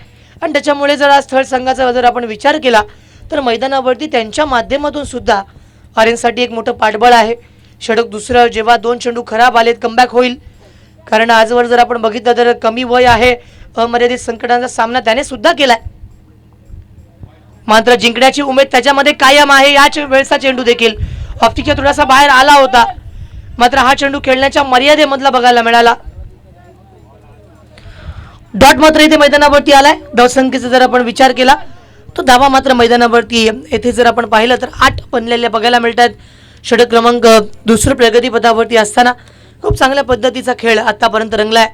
आणि त्याच्यामुळे जर आज स्थळ संघाचा जर आपण विचार केला तर मैदानावरती त्यांच्या माध्यमातून सुद्धा आर्यनसाठी एक मोठं पाठबळ आहे. षटक दुसरं जेव्हा 2 चेंडू खराब आलेत कमबॅक होईल कारण आजवर जर आपण बघितलं तर कमी वय आहे. अमर्यादित संकटांचा सामना त्याने सुद्धा केलाय. मात्र जिंकण्याची उमेद त्याच्यामध्ये कायम आहे. याच वेळेचा चेंडू देखील ऑफस्टिकच्या थोडासा बाहेर आला होता मात्र हा चेंडू खेळण्याच्या मर्यादेमधला बघायला मिळाला. डॉट मात्र इथे मैदानावरती आलाय. धावसंख्येचा जर आपण विचार केला तो धावा मात्र मैदानावरती येथे जर आपण पाहिलं तर 8 बनलेल्या बघायला मिळतात. षटक क्रमांक दुसरं प्रगतीपथावरती असताना खूप चांगल्या पद्धतीचा खेळ आतापर्यंत रंगलाय.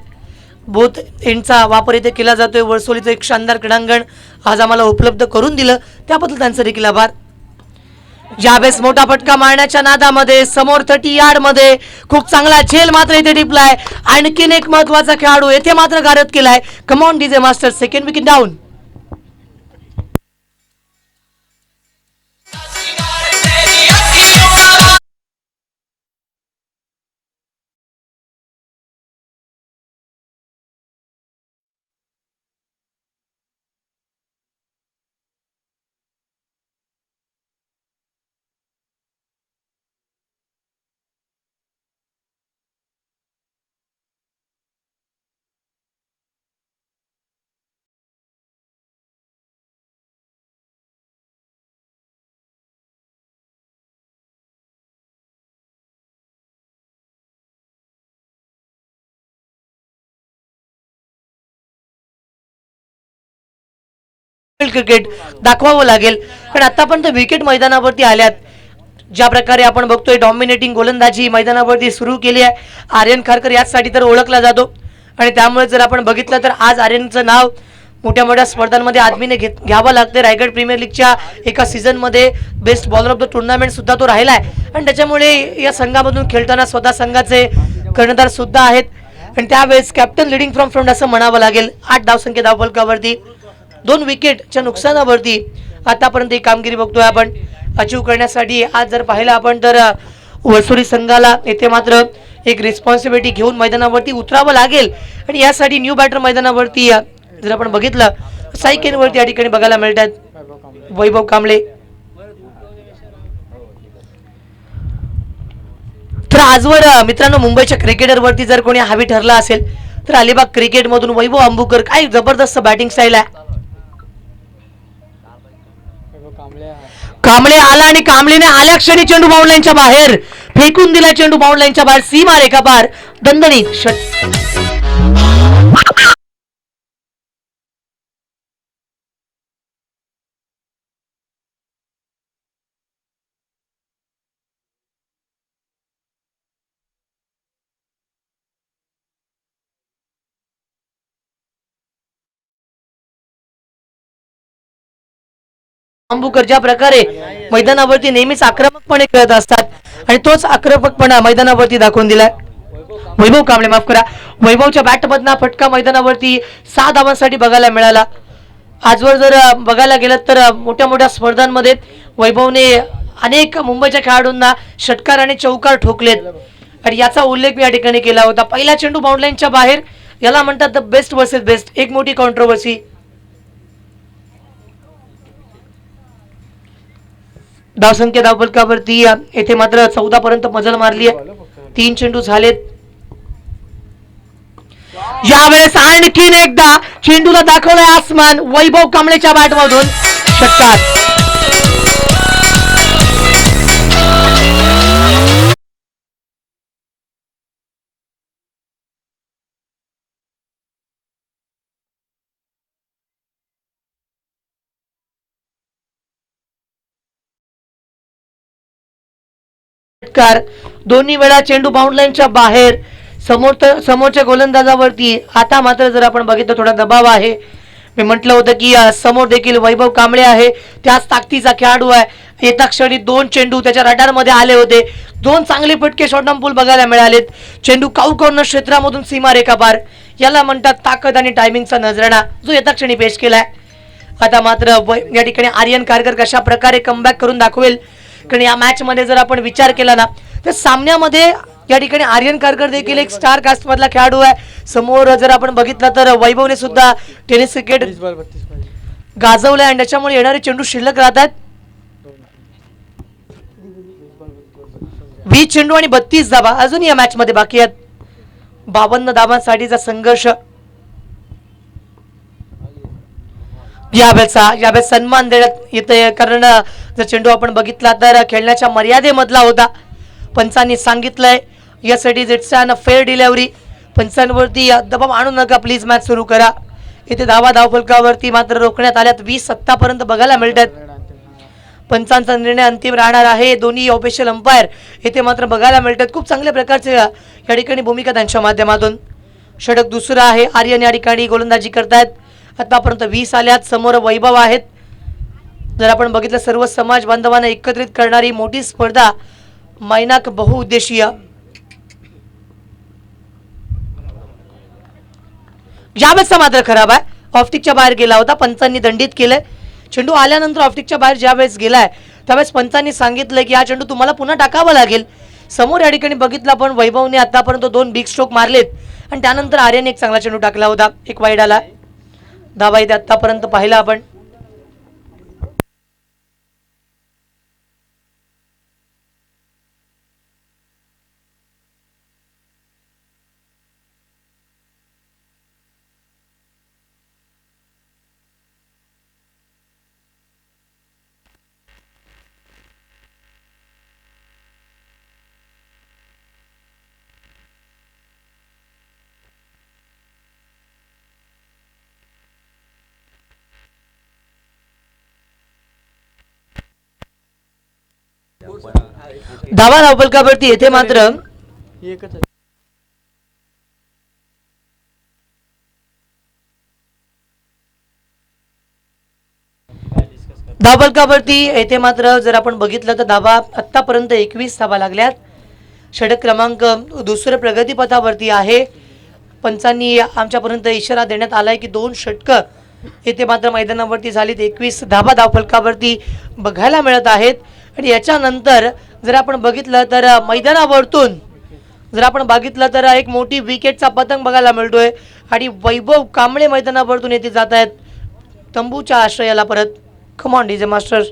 बोथ एंडचा वापर इथे केला जातोय. वर्सोलीचं एक शानदार क्रीडांगण आज आम्हाला उपलब्ध करून दिलं त्याबद्दल त्यांचं देखील आभार. ज्यावेळेस मोठा फटका मारण्याच्या नादामध्ये समोर 30 यार्ड मध्ये खूप चांगला झेल मात्र इथे टिपलाय. आणखीन एक महत्वाचा खेळाडू येथे मात्र गारद केलाय. Come on DJ master, second wicket down. Cricket दाखवावं लागेल. कारण आतापर्यंत विकेट मैदानावरती आल्यात. ज्या प्रकारे आपण बघतोय डॉमिनेटिंग गोलंदाजी मैदानावरती सुरू केली आहे. आर्यन खारकर याचसाठी तर ओळखला जातो आणि त्यामुळे जर आपण बघितलं तर आज आर्यनचं नाव मोठ्या मोठ्या स्पर्धांमध्ये आदमीने घ्यावं लागते. रायगड प्रीमियर लीगच्या एका सीझनमध्ये best bowler of the tournament सुद्धा तो राहिला आहे आणि त्याच्यामुळे या संघामधून खेळताना स्वतः संघाचे कर्णधार सुद्धा आहेत आणि त्यावेळेस कॅप्टन लिडिंग फ्रॉम फ्रंट असं म्हणावं लागेल. 8 धावसंख्या धावफलकावरती 2 विकेटच्या नुकसानावरती आतापर्यंत ही कामगिरी बघतोय आपण अचीव करण्यासाठी. आज जर पाहिलं आपण तर वसुरी संघाला येथे मात्र एक रिस्पॉन्सिबिलिटी घेऊन मैदानावरती उतरावं लागेल आणि यासाठी न्यू बॅटर मैदानावरती जर आपण बघितलं सायकेनवरती या ठिकाणी बघायला मिळतात वैभव कांबळे. तर आजवर मित्रांनो मुंबईच्या क्रिकेटरवरती जर कोणी हावी ठरला असेल तर अलिबाग क्रिकेटमधून वैभव अंबुकर. काय जबरदस्त बॅटिंग स्टाईल आहे. कांबळे आला आणि कांबळेने आल्या क्षणी चेंडू बाउंड लाईनच्या बाहेर फेकून दिला. चेंडू बाउंड लाईनच्या बाहेर सीमा रेखा पार दणदणीत अंबुकर ज्या प्रकारे मैदानावरती नेहमीच आक्रमकपणे खेळत असतात आणि तोच आक्रमकपणा मैदानावरती दाखवून दिलाय. वैभव कांबळे माफ करा. वैभवच्या बॅटमधना फटका मैदानावरती 6 धावांसाठी बघायला मिळाला. आजवर जर बघायला गेलं तर मोठ्या मोठ्या स्पर्धांमध्ये वैभवने अनेक मुंबईच्या खेळाडूंना षटकार आणि चौकार ठोकलेत आणि याचा उल्लेख मी या ठिकाणी केला होता. पहिला चेंडू बाउंड लाईनच्या बाहेर याला म्हणतात द बेस्ट वर्सेस बेस्ट. एक मोठी कॉन्ट्रोवर्सी. धावसंख्या धावफलकावरती येथे मात्र 14 पर्यंत मजल मारली आहे. 3 चेंडू झालेत. यावेळेस आणखीन एकदा चेंडूला दाखवलाय आसमान. वैभव कांबळेच्या बॅटमधून षटकार. दोन्ही वेळा चेंडू बाउंड लाईनच्या बाहेर समोरच्या गोलंदाजावरती. आता मात्र जर आपण बघितलं थोडा दबाव आहे. मी म्हटलं होतं की समोर देखील वैभव कांबळे आहे. त्याच ताकदीचा खेळाडू आहे. येता क्षणी 2 चेंडू त्याच्या रडारमध्ये आले होते. 2 चांगले फटके शॉर्टम पूल बघायला मिळालेत. चेंडू काऊ कॉर्नर क्षेत्रामधून सीमारेखा पार. याला म्हणतात ताकद आणि टायमिंगचा नजराणा जो येता क्षणी पेश केलाय. आता मात्र या ठिकाणी आर्यन खारकर कशा प्रकारे कमबॅक करून दाखवेल. कारण या मॅच मध्ये जर आपण विचार केला ना तर सामन्यामध्ये या ठिकाणी आर्यन खारकर देखील एक स्टार कास्ट मधला खेळाडू आहे. समोर जर आपण बघितलं तर वैभवने सुद्धा टेनिस क्रिकेट गाजवलंय आणि त्याच्यामुळे येणारे चेंडू शिल्लक राहतात. 20 चेंडू आणि 32 धावा अजून या मॅच मध्ये बाकी आहेत. 52 धावांसाठीचा संघर्ष. यावेळेस सन्मान देण्यात येतोय कारण जर चेंडू आपण बघितला तर खेळण्याच्या मर्यादेमधला होता. पंचांनी सांगितलंय यासाठी इट्स अन फेअर डिलिव्हरी. पंचांवरती दबाव आणू नका प्लीज मॅच सुरू करा. इथे धावफलकावरती मात्र रोखण्यात आल्यात. 20 सत्तापर्यंत बघायला मिळतात. पंचांचा निर्णय अंतिम राहणार आहे. दोन्ही ऑफिशियल अंपायर इथे मात्र बघायला मिळतात. खूप चांगल्या प्रकारचे या ठिकाणी भूमिका त्यांच्या माध्यमातून. षटक दुसरं आहे. आर्यन या ठिकाणी गोलंदाजी करतायत. आतापर्यंत 20 आल्यात. समोर वैभव आहेत. जर आपण बघितलं सर्व समाज बांधवांना एकत्रित करणारी मोठी स्पर्धा मैनाक बहुउद्देशीय. यावेळेसचा मात्र खराब आहे. ऑफटिकच्या बाहेर गेला होता. पंचांनी दंडित केलंय. चेंडू आल्यानंतर ऑफटिकच्या बाहेर ज्यावेळेस गेलाय त्यावेळेस पंचांनी सांगितलंय की हा चेंडू तुम्हाला पुन्हा टाकावा लागेल. समोर या ठिकाणी बघितलं पण वैभवने आतापर्यंत 2 बिग स्ट्रोक मारलेत आणि त्यानंतर आर्यन एक चांगला चेंडू टाकला होता. एक वाईड आला. धावा इथे आतापर्यंत पाहिला आपण. धावा धावफलकावरती येथे मात्र धावफलकावरती येथे मात्र जर आपण बघितलं तर धावा आतापर्यंत 21 धावा लागल्यात. षटक क्रमांक दुसरं प्रगतीपथावरती आहे. पंचांनी आमच्यापर्यंत इशारा देण्यात आलाय की 2 षटकं येथे मात्र मैदानावरती झालीत. 21 धावा धावफलकावरती बघायला मिळत आहेत. आणि याच्यानंतर जर आपण बघितलं तर मैदानावरतून जर आपण बघितलं तर एक मोठी विकेटचा पतंग बघायला मिळतोय. आणि वैभव कांबळे मैदानावरतून येथे जात आहेत तंबूच्या आश्रयाला परत. कम ऑन डीजे मास्टर.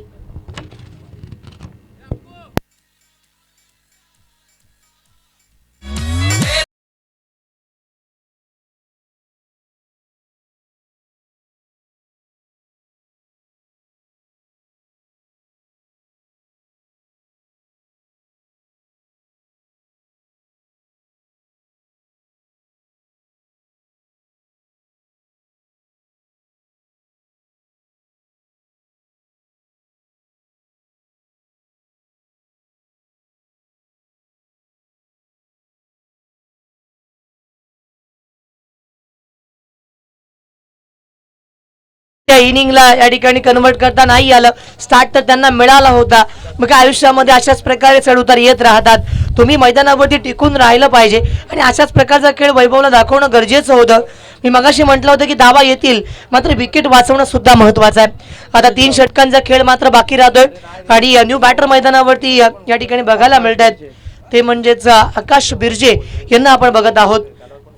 त्या इनिंगला या ठिकाणी कन्वर्ट करता नाही आलं. स्टार्ट तर त्यांना मिळाला होता. मग आयुष्यामध्ये अशाच प्रकारे चढउतार येत राहतात. तुम्ही मैदानावरती टिकून राहिलं पाहिजे आणि अशाच प्रकारचा खेळ वैभवला दाखवणं गरजेचं होतं. मी मगाशी म्हटलं होतं की धावा येतील, मात्र विकेट वाचवणं सुद्धा महत्त्वाचं आहे. आता 3 षटकांचा खेळ मात्र बाकी राहतोय आणि न्यू बॅटर मैदानावरती या ठिकाणी बघायला मिळत आहेत. ते म्हणजेच आकाश बिर्जे यांना आपण बघत आहोत.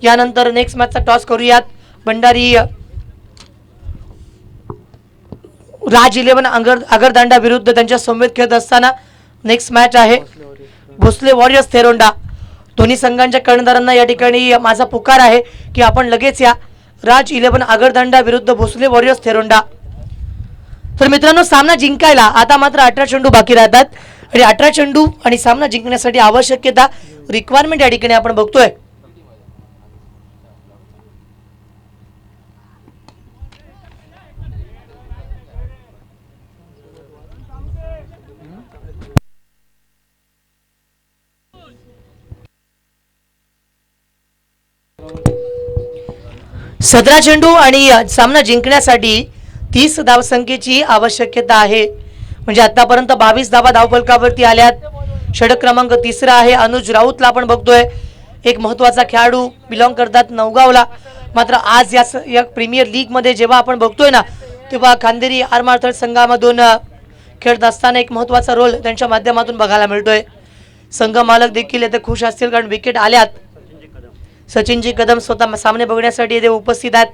यानंतर नेक्स्ट मॅचचा टॉस करूयात. भंडारी राज 11 आगरदांडा विरुद्ध त्यांच्या समवेत खेळत असताना नेक्स्ट मॅच आहे भोसले वॉरियर्स थेरोंडा. दोन्ही संघांच्या कर्णधारांना या ठिकाणी माझा पुकार आहे की आपण लगेच या. राज 11 आगरदांडा विरुद्ध भोसले वॉरियर्स थेरोंडा. तर मित्रांनो, सामना जिंकायला आता मात्र 18 चेंडू बाकी राहतात आणि 18 चेंडू आणि सामना जिंकण्यासाठी आवश्यकता रिक्वायरमेंट या ठिकाणी आपण बघतोय. सतरा चेंडू आणि सामना जिंकण्यासाठी 30 धावसंख्येची आवश्यकता आहे. म्हणजे आतापर्यंत 22 धावा धावफलकावरती आल्यात. षटक क्रमांक 3 आहे. अनुज राऊतला आपण बघतोय. एक महत्त्वाचा खेळाडू बिलॉंग करतात नवगावला. मात्र आज या प्रीमियर लीग मध्ये जेव्हा आपण बघतोय ना, तेव्हा खांदेरी आरमार्थळ संघामधून खेळत असताना एक महत्त्वाचा रोल त्यांच्या माध्यमातून बघायला मिळतोय. संघ मालक देखील येथे खुश असतील कारण विकेट आल्यात. सचिनजी कदम स्वतः सामने बघण्यासाठी येथे उपस्थित आहेत.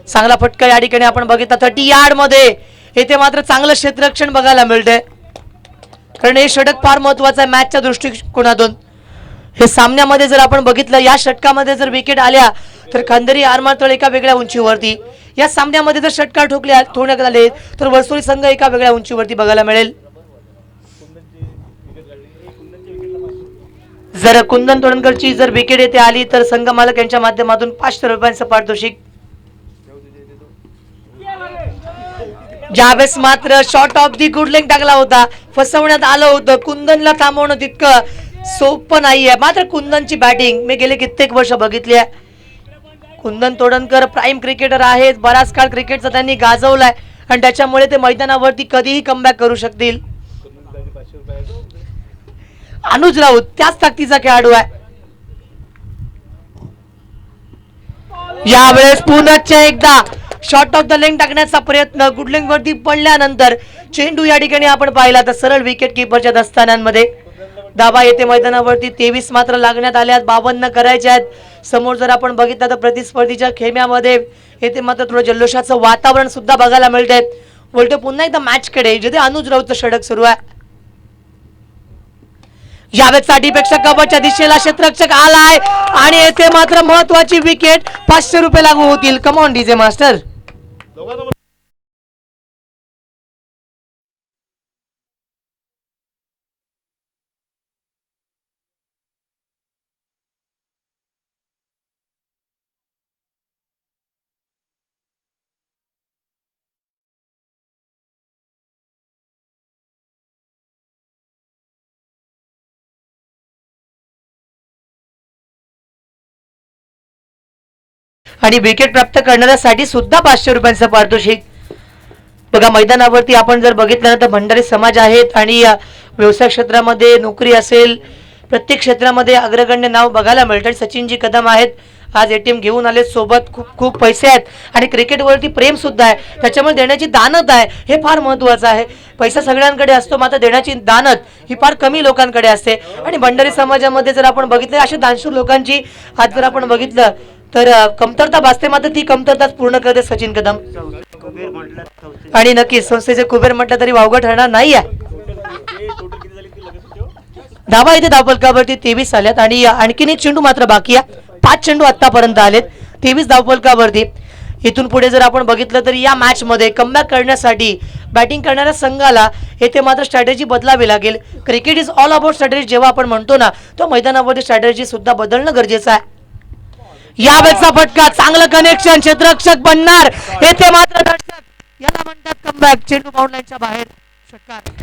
चांगला फटका या ठिकाणी आपण बघितला 30 यार्ड मध्ये. येथे मात्र चांगलं क्षेत्ररक्षण बघायला मिळतंय कारण हे षटक फार महत्वाचं आहे मॅचच्या दृष्टिकोनातून. हे सामन्यामध्ये जर आपण बघितलं, या षटकामध्ये जर विकेट आल्या तर खांदेरी आरमार्थळ एका वेगळ्या उंचीवरती. या सामन्यामध्ये जर षटकार ठोकण्यात आले तर वर्सोली संघ एका वेगळ्या उंचीवरती बघायला मिळेल. जर कुंदन तोडणकरची जर विकेट येथे आली तर संघ मालक यांच्या माध्यमातून 500 रुपयांचं पारितोषिक. ज्यावेळेस मात्र short of the good leg टाकला होता, फसवण्यात आलं होतं. कुंदनला थांबवणं तितकं सोपं नाहीये. मात्र कुंदनची बॅटिंग मी गेले कित्येक वर्ष बघितली आहे. कुंदन तोडणकर प्राईम क्रिकेटर आहेत. बराच काळ क्रिकेटचा त्यांनी गाजवलाय आणि त्याच्यामुळे ते मैदानावरती कधीही कमबॅक करू शकतील. अनुज राऊत त्याच ताकदीचा खेळाडू आहे. यावेळेस पुन्हा एकदा शॉर्ट ऑफ द लेग टाकण्याचा प्रयत्न. गुड लेग वरती पडल्यानंतर चेंडू या ठिकाणी आपण पाहिला तर सरळ विकेट किपरच्या दस्तानांमध्ये धावा येते मैदानावरती. 23 मात्र लागण्यात आल्यात. 52 करायचे आहेत. समोर जर आपण बघितलं तर प्रतिस्पर्धीच्या खेम्यामध्ये येथे मात्र थोडं जल्लोषाचं वातावरण सुद्धा बघायला मिळतंय. उलट पुन्हा एकदा मॅच कडे जिथे अनुज राऊतचं षटक सुरू आहे. यावेळेस साठीपेक्षा कबरच्या दिशेला क्षेत्ररक्षक आलाय आणि येथे मात्र महत्वाची विकेट. 500 रुपये लागू होतील. कम ऑन डीजे मास्टर. आणि विकेट प्राप्त करणाऱ्यासाठी सुद्धा 500 रुपयांचं पारितोषिक. बघा मैदानावरती आपण जर बघितलं ना तर भंडारी समाज आहेत आणि व्यवसाय क्षेत्रामध्ये नोकरी असेल प्रत्येक क्षेत्रामध्ये अग्रगण्य नाव बघायला मिळतं. सचिनजी कदम आहेत, आज एटीएम घेऊन आले, सोबत खूप खूप पैसे आहेत आणि क्रिकेटवरती प्रेम सुद्धा आहे, त्याच्यामुळे देण्याची दानत आहे, हे फार महत्त्वाचं आहे. पैसा सगळ्यांकडे असतो, मात्र देण्याची दानत ही फार कमी लोकांकडे असते. आणि भंडारी समाजामध्ये जर आपण बघितलं अशा दानशूर लोकांची आज जर आपण बघितलं तर कमतरता भासते, मात्र ती कमतरता पूर्ण करते सचिन कदम. आणि नक्कीच संस्थेचे कुबेर म्हटलं तरी वावगं ठरणार नाही आहे. धावा इथे धावफलकावरती 23 आल्यात आणि आणखीन एक चेंडू मात्र बाकी आहे. 5 चेंडू आतापर्यंत आलेत 23 धावफलकावरती. इथून पुढे जर आपण बघितलं तर या मॅच मध्ये कमबॅक करण्यासाठी बॅटिंग करणाऱ्या संघाला येथे मात्र स्ट्रॅटेजी बदलावी लागेल. Cricket is all about strategy जेव्हा आपण म्हणतो ना, तो मैदानावरती स्ट्रॅटेजी सुद्धा बदलणं गरजेचं आहे. यावेळेचा फटका, चांगलं कनेक्शन, क्षेत्ररक्षक बनणार येथे मात्र दर्शक, याला म्हणतात कमबॅक. चेंडू बाउंड लाईनच्या बाहेर, षटकार.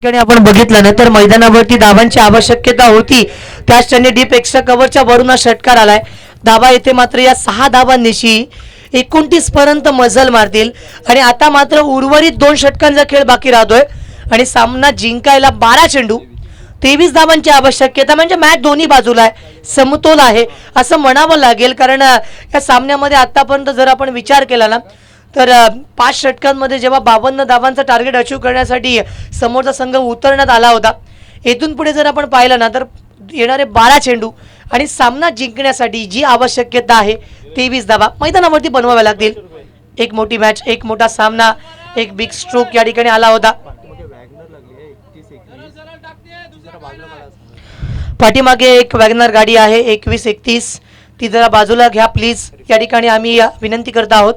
आपण बघितलं ना तर मैदानावरती धावांची आवश्यकता होती, त्याच त्यांनी डीप एक्स्ट्रा कव्हरच्या वरून षटकार आलाय. धावा येथे मात्र या 6 धावांनिशी 29 पर्यंत मजल मारतील आणि आता मात्र उर्वरित 2 षटकांचा खेळ बाकी राहतोय आणि सामना जिंकायला 12 चेंडू 23 धावांची आवश्यकता, म्हणजे मॅच दोन्ही बाजूला आहे, समतोल आहे असं म्हणावं लागेल. कारण या सामन्यामध्ये आतापर्यंत जर आपण विचार केला ना तर 5 षटकांमध्ये जेव्हा 52 धावांचा टार्गेट अचीव करण्यासाठी समोरचा संघ उतरण्यात आला होता, येथून पुढे जर आपण पाहिलं ना तर येणारे 12 चेंडू आणि सामना जिंकण्यासाठी जी आवश्यकता आहे 23 धावा मैदानावरती बनवाव्या लागतील. एक मोठी मॅच, एक मोठा सामना, एक बिग स्ट्रोक या ठिकाणी आला होता. पाठीमागे एक वॅगनर गाडी आहे 2131, ती जरा बाजूला घ्या प्लीज, या ठिकाणी आम्ही विनंती करत आहोत.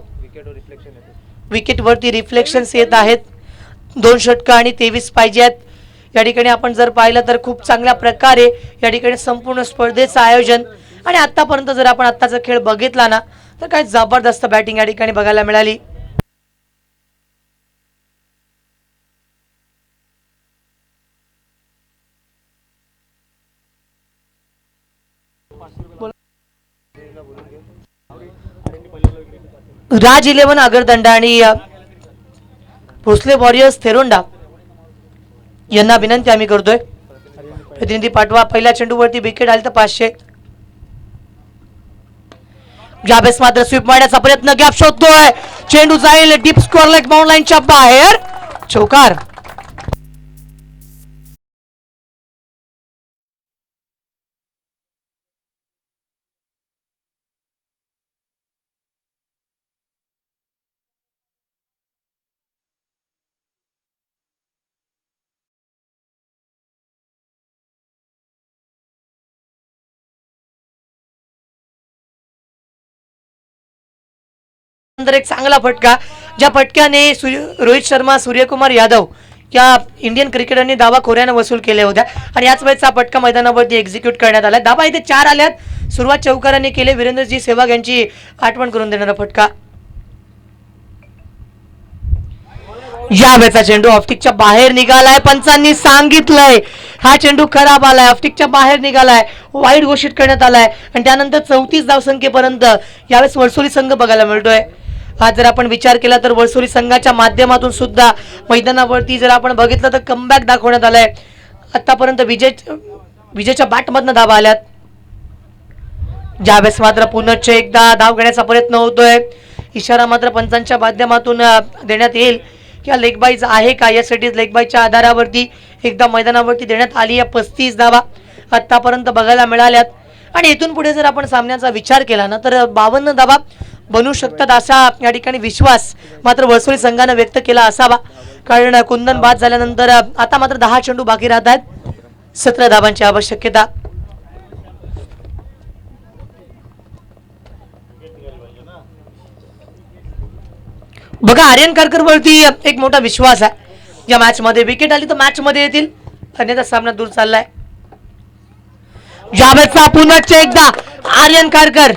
विकेटवरती रिफ्लेक्शन्स येत आहेत. 2 षटकं आणि 23 पाहिजे आहेत. या ठिकाणी आपण जर पाहिलं तर खूप चांगल्या प्रकारे या ठिकाणी संपूर्ण स्पर्धेचं आयोजन आणि आतापर्यंत जर आपण आत्ताचा खेळ बघितला ना तर काय जबरदस्त बॅटिंग या ठिकाणी बघायला मिळाली. राज 11 अगरदंडा आणि भोसले वॉरियर्स थेरोंडा यांना विनंती आम्ही करतोय, प्रतिनिधी पाठवा. पहिल्या चेंडूवरती विकेट आली तर 500. यावेळेस मात्र स्वीप मारण्याचा प्रयत्न, गॅप शोधतोय, चेंडू जाईल डीप स्कोअर लेग बाउंड लाईनच्या बाहेर, चौकार. नंतर एक चांगला फटका, ज्या फटक्याने रोहित शर्मा, सूर्यकुमार यादव या इंडियन क्रिकेटरने धावा खोऱ्यानं वसूल केल्या होत्या आणि याच वेळेचा फटका मैदानावरती एक्झिक्यूट करण्यात आला. धावा इथे 4 आल्यात. सुरुवात चौकारांनी केले, वीरेंद्रजी सेहवाग यांची आठवण करून देणारा फटका. या वेळेचा चेंडू ऑफस्टिकच्या बाहेर निघालाय, पंचांनी सांगितलंय हा चेंडू खराब आलाय, ऑफस्टिकच्या बाहेर निघालाय, वाईट घोषित करण्यात आलाय आणि त्यानंतर 34 धावसंख्येपर्यंत यावेळेस वर्सोली संघ बघायला मिळतोय. आज जर आपण विचार केला तर वर्सोली संघाच्या माध्यमातून सुद्धा मैदानावरती जर आपण बघितलं तर कमबॅक दाखवण्यात आलाय. आतापर्यंत विजयच्या बॅटमधनं धावा आल्यात. ज्यावेळेस मात्र पुनश्च एकदा धाव घेण्याचा प्रयत्न होतोय, इशारा मात्र पंचांच्या माध्यमातून देण्यात येईल की लेग बाईज आहे का, यासाठी लेग बाईच्या आधारावरती एकदा मैदानावरती देण्यात आली आहे. 35 धावा आतापर्यंत बघायला मिळाल्यात आणि इथून पुढे जर आपण सामन्याचा विचार केला ना तर 52 धावा बनू शकतात असा या ठिकाणी विश्वास मात्र वर्सोली संघाने व्यक्त केला असावा. कारण कुंदन बाद झाल्यानंतर आता मात्र 10 चेंडू बाकी राहत आहेत, 17 धावांची आवश्यकता. बघा आर्यन कारकर वरती एक मोठा विश्वास आहे. या मॅच मध्ये विकेट आली तर मॅच मध्ये येतील, अन्यथा सामना दूर चाललाय. यावेळेचा पुनश्च एकदा आर्यन कारकर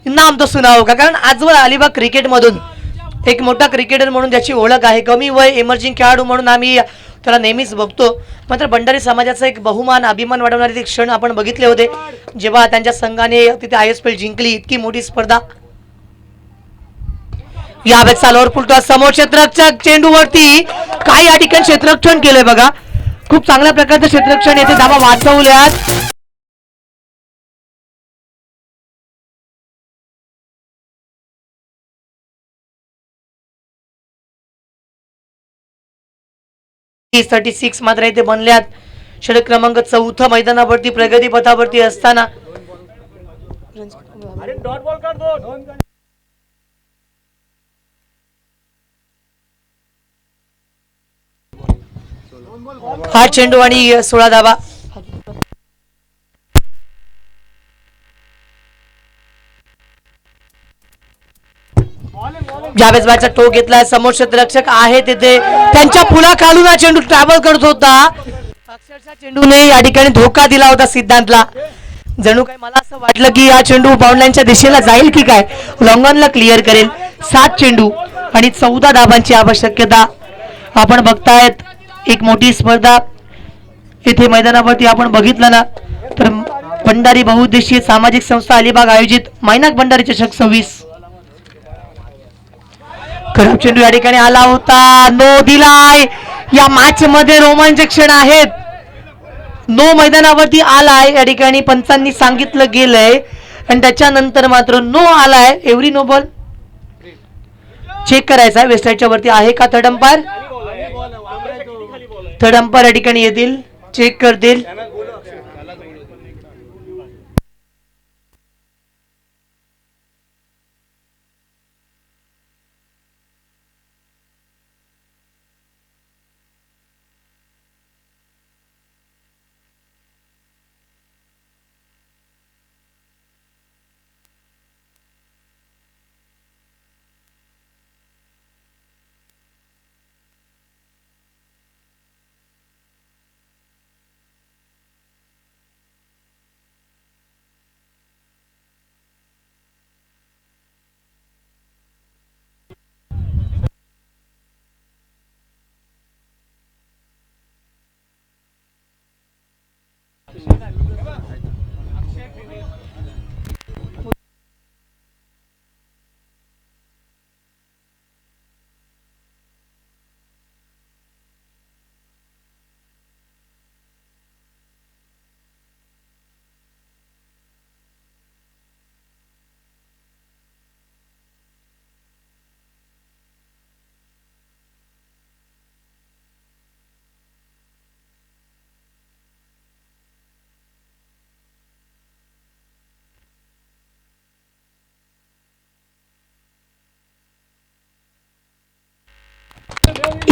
नाम तो सुनाव का, कारण आजवर अलिबाग क्रिकेटमधून एक मोठा क्रिकेटर म्हणून ज्याची ओळख आहे, कमी वय इमर्जिंग खेळाडू म्हणून आम्ही त्याला नेहमीच बघतो. मात्र भंडारी समाजाचा एक बहुमान अभिमान वाढवणारे ते क्षण आपण बघितले होते जेव्हा त्यांच्या संघाने तिथे ISPL जिंकली. इतकी मोठी स्पर्धा. यावेळेस चालवर पुलतो समोर क्षेत्ररक्षक चेंडूवरती काही या ठिकाणी क्षेत्ररक्षण केलंय बघा. खूप चांगल्या प्रकारचं क्षेत्ररक्षण येथे धावा वाचवल्यात. .36 मात्र इथे बनल्यात. षटक क्रमांक 4 मैदानावरती प्रगती पथावरती असताना हा चेंडू आणि 16 धावा. जावेद बाचा टोक घेतलाय. समोर क्षेत्ररक्षक आहे तिथे त्यांच्या पुला खालून हा चेंडू ट्रॅव्हल करत होता. अक्षरशः चेंडूने या ठिकाणी धोका दिला होता सिद्धांतला. जणू काय मला असं वाटलं की हा चेंडू बाउंडलाईनच्या दिशेला जाईल की काय, लॉंगॉनला क्लिअर करेल. 7 चेंडू आणि 14 धाबांची आवश्यकता. आपण बघतायत एक मोठी स्पर्धा इथे मैदानावरती आपण बघितलं ना तर भंडारी बहुउद्देशीय सामाजिक संस्था अलिबाग आयोजित मायनाक भंडारी चषक 26. खराब चेंडू या ठिकाणी आला होता. नो दिलाय. या मॅच मध्ये रोमांचक क्षण आहेत. नो मैदानावरती आलाय या ठिकाणी पंचांनी सांगितलं गेलंय आणि त्याच्यानंतर मात्र नो आलाय. एव्हरी नो बॉल चेक करायचा आहे. वेस्टाईडच्या वरती आहे का थर्ड अंपायर. थर्ड अंपायर या ठिकाणी येतील, चेक करतील.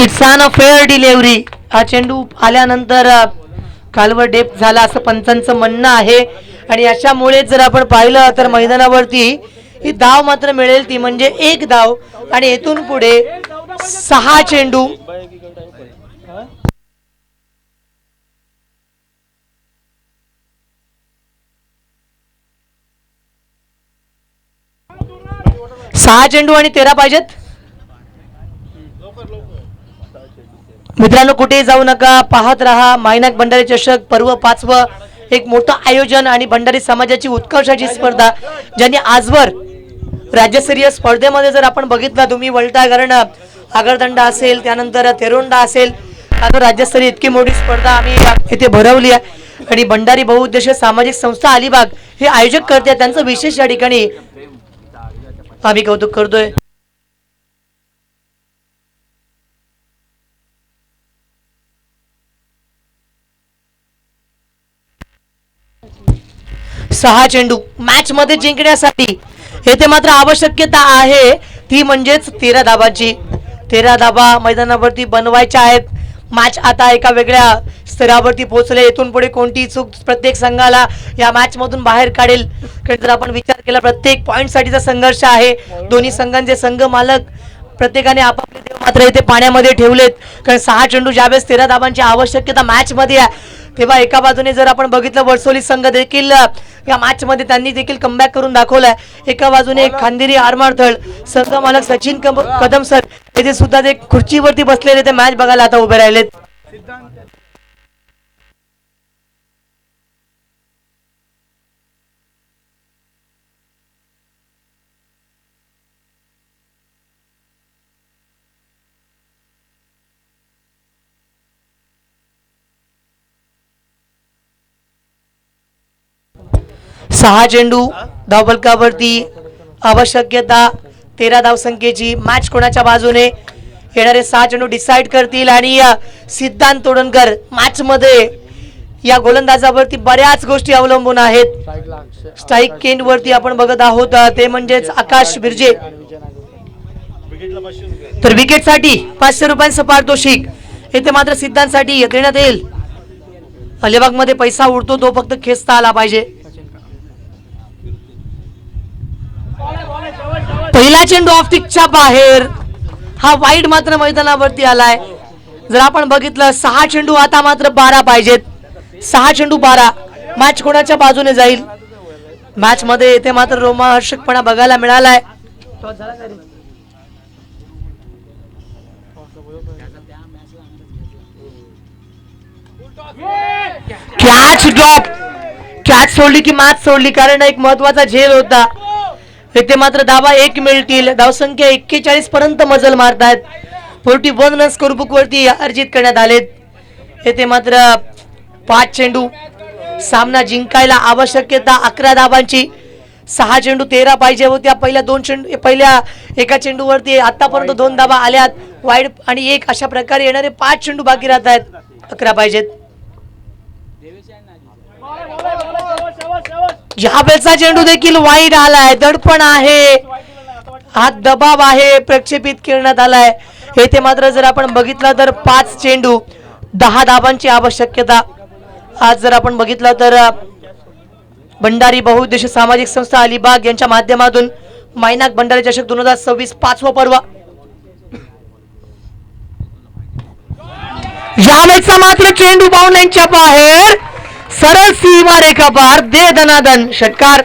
It's on a fair delivery. हा चेंडू आल्यानंतर कालवर डेप झाला असं पंचांचं म्हणणं आहे आणि अशामुळे जर आपण पाहिलं तर मैदानावरती ही धाव मात्र मिळेल ती म्हणजे 1 धाव आणि येथून पुढे 6 चेंडू. सहा चेंडू आणि 13 पाहिजेत. मित्रांनो कुठेही जाऊ नका, पाहत रहा मायनाक भंडारी चषक पर्व 5वं. एक मोठं आयोजन आणि भंडारी समाजाची उत्कर्षाची स्पर्धा ज्यांनी आजवर राज्यस्तरीय स्पर्धेमध्ये जर आपण बघितलं तुम्ही वलटा कारण आगरदंडा असेल त्यानंतर तेरोंडा असेल, आता राज्यस्तरीय इतकी मोठी स्पर्धा आम्ही इथे भरवली आहे आणि भंडारी बहुउद्देशीय सामाजिक संस्था अलिबाग हे आयोजक करते. त्यांचं विशेष या ठिकाणी आम्ही कौतुक करतोय. सहा चेंडू मॅच मध्ये जिंकण्यासाठी येथे मात्र आवश्यकता आहे ती म्हणजेच 13 धाबांची. 13 धाबा मैदानावरती बनवायच्या आहेत. मॅच आता एका वेगळ्या स्तरावरती पोहोचले. इथून पुढे कोणती चूक प्रत्येक संघाला या मॅच मधून बाहेर काढेल. जर आपण विचार केला प्रत्येक पॉइंट साठीचा संघर्ष आहे. दोन्ही संघांचे संघ मालक प्रत्येकाने आपापले देव मात्र इथे पाण्यामध्ये ठेवलेत कारण 6 चेंडू ज्यावेळेस 13 धाबांची आवश्यकता मॅच मध्ये आहे तेव्हा एका बाजूने जर आपण बघितलं वर्सोली संघ देखील या मॅच मध्ये त्यांनी देखील कमबॅक करून दाखवलाय. एका बाजूने खांदेरी आरमारथळ संघ मालक सचिन कदम सर येथे सुद्धा ते खुर्चीवरती बसलेले ते मॅच बघायला आता उभे राहिलेत. सहा चेंडू धावफलकावरती आवश्यकता 13 धावसंख्येची. मॅच कोणाच्या बाजूने येणारे 6 चेंडू डिसाइड करतील आणि सिद्धांत तोडणकर मॅच मध्ये या गोलंदाजावरती बऱ्याच गोष्टी अवलंबून आहेत. स्ट्राईक केंड वरती आपण बघत आहोत ते म्हणजेच आकाश बिर्जे. तर विकेट साठी 500 रुपयांचं पारितोषिक येथे मात्र सिद्धांतसाठी देण्यात येईल. अलिबाग मध्ये पैसा उडतो तो फक्त खेचता आला पाहिजे. पहिला चेंडू ऑफ पिचच्या बाहेर. हा वाईड मात्र मैदानावरती आलाय. जर आपण बघितलं 6 चेंडू आता मात्र 12 पाहिजेत. 6 चेंडू 12. मॅच कोणाच्या बाजूने जाईल. मॅच मध्ये येथे मात्र रोमांचकपणा बघायला मिळालाय. Catch drop. कॅच सोडली की मॅच सोडली कारण एक महत्वाचा झेल होता. येथे मात्र धावा 1 मिळतील. धावसंख्या 41 पर्यंत मजल मारतायत. 41 रन स्कोर बुक वरती अर्जित करण्यात आलेत. येथे मात्र 5 चेंडू सामना जिंकायला आवश्यकता 11 धावांची. 6 चेंडू 13 पाहिजे होत्या. पहिल्या एका चेंडूवरती आतापर्यंत 2 धावा आल्यात. वाईड आणि 1 अशा प्रकारे येणारे 5 चेंडू बाकी राहत आहेत. 11 पाहिजेत. यावेळचा चेंडू देखील वाईड आलाय. दडपण आहे. हात दबाव आहे प्रक्षेपित करण्यात आलाय. येथे मात्र जर आपण बघितलं तर 5 चेंडू 10 धावांची आवश्यकता. आज जर आपण बघितलं तर भंडारी बहुउद्देशीय सामाजिक संस्था अलिबाग यांच्या माध्यमातून मायनाक भंडारी चषक 2026 5वं पर्व. यावेळचा मात्र चेंडू बाउंड्रीच्या बाहेर. सरळ सीमा रेखा पार. दे दनादन षटकार.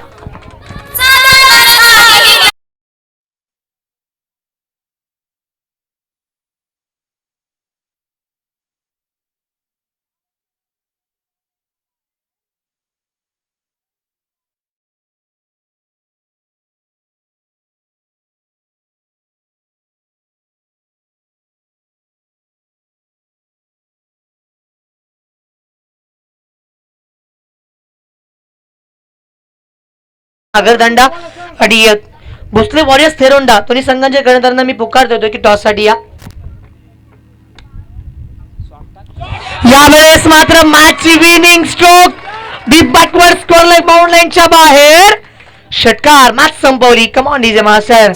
आगरदंडा आणि भोसले वॉरियर्स थेरोंडा दोन्ही संघांच्या कर्णधारांना मी पुकार देतोय की टॉस साठी या. यावेळेस मात्र मॅचची winning stroke deep backward square line bound लाईनच्या बाहेर. षटकार. मॅच संपवली. Come on DJ master.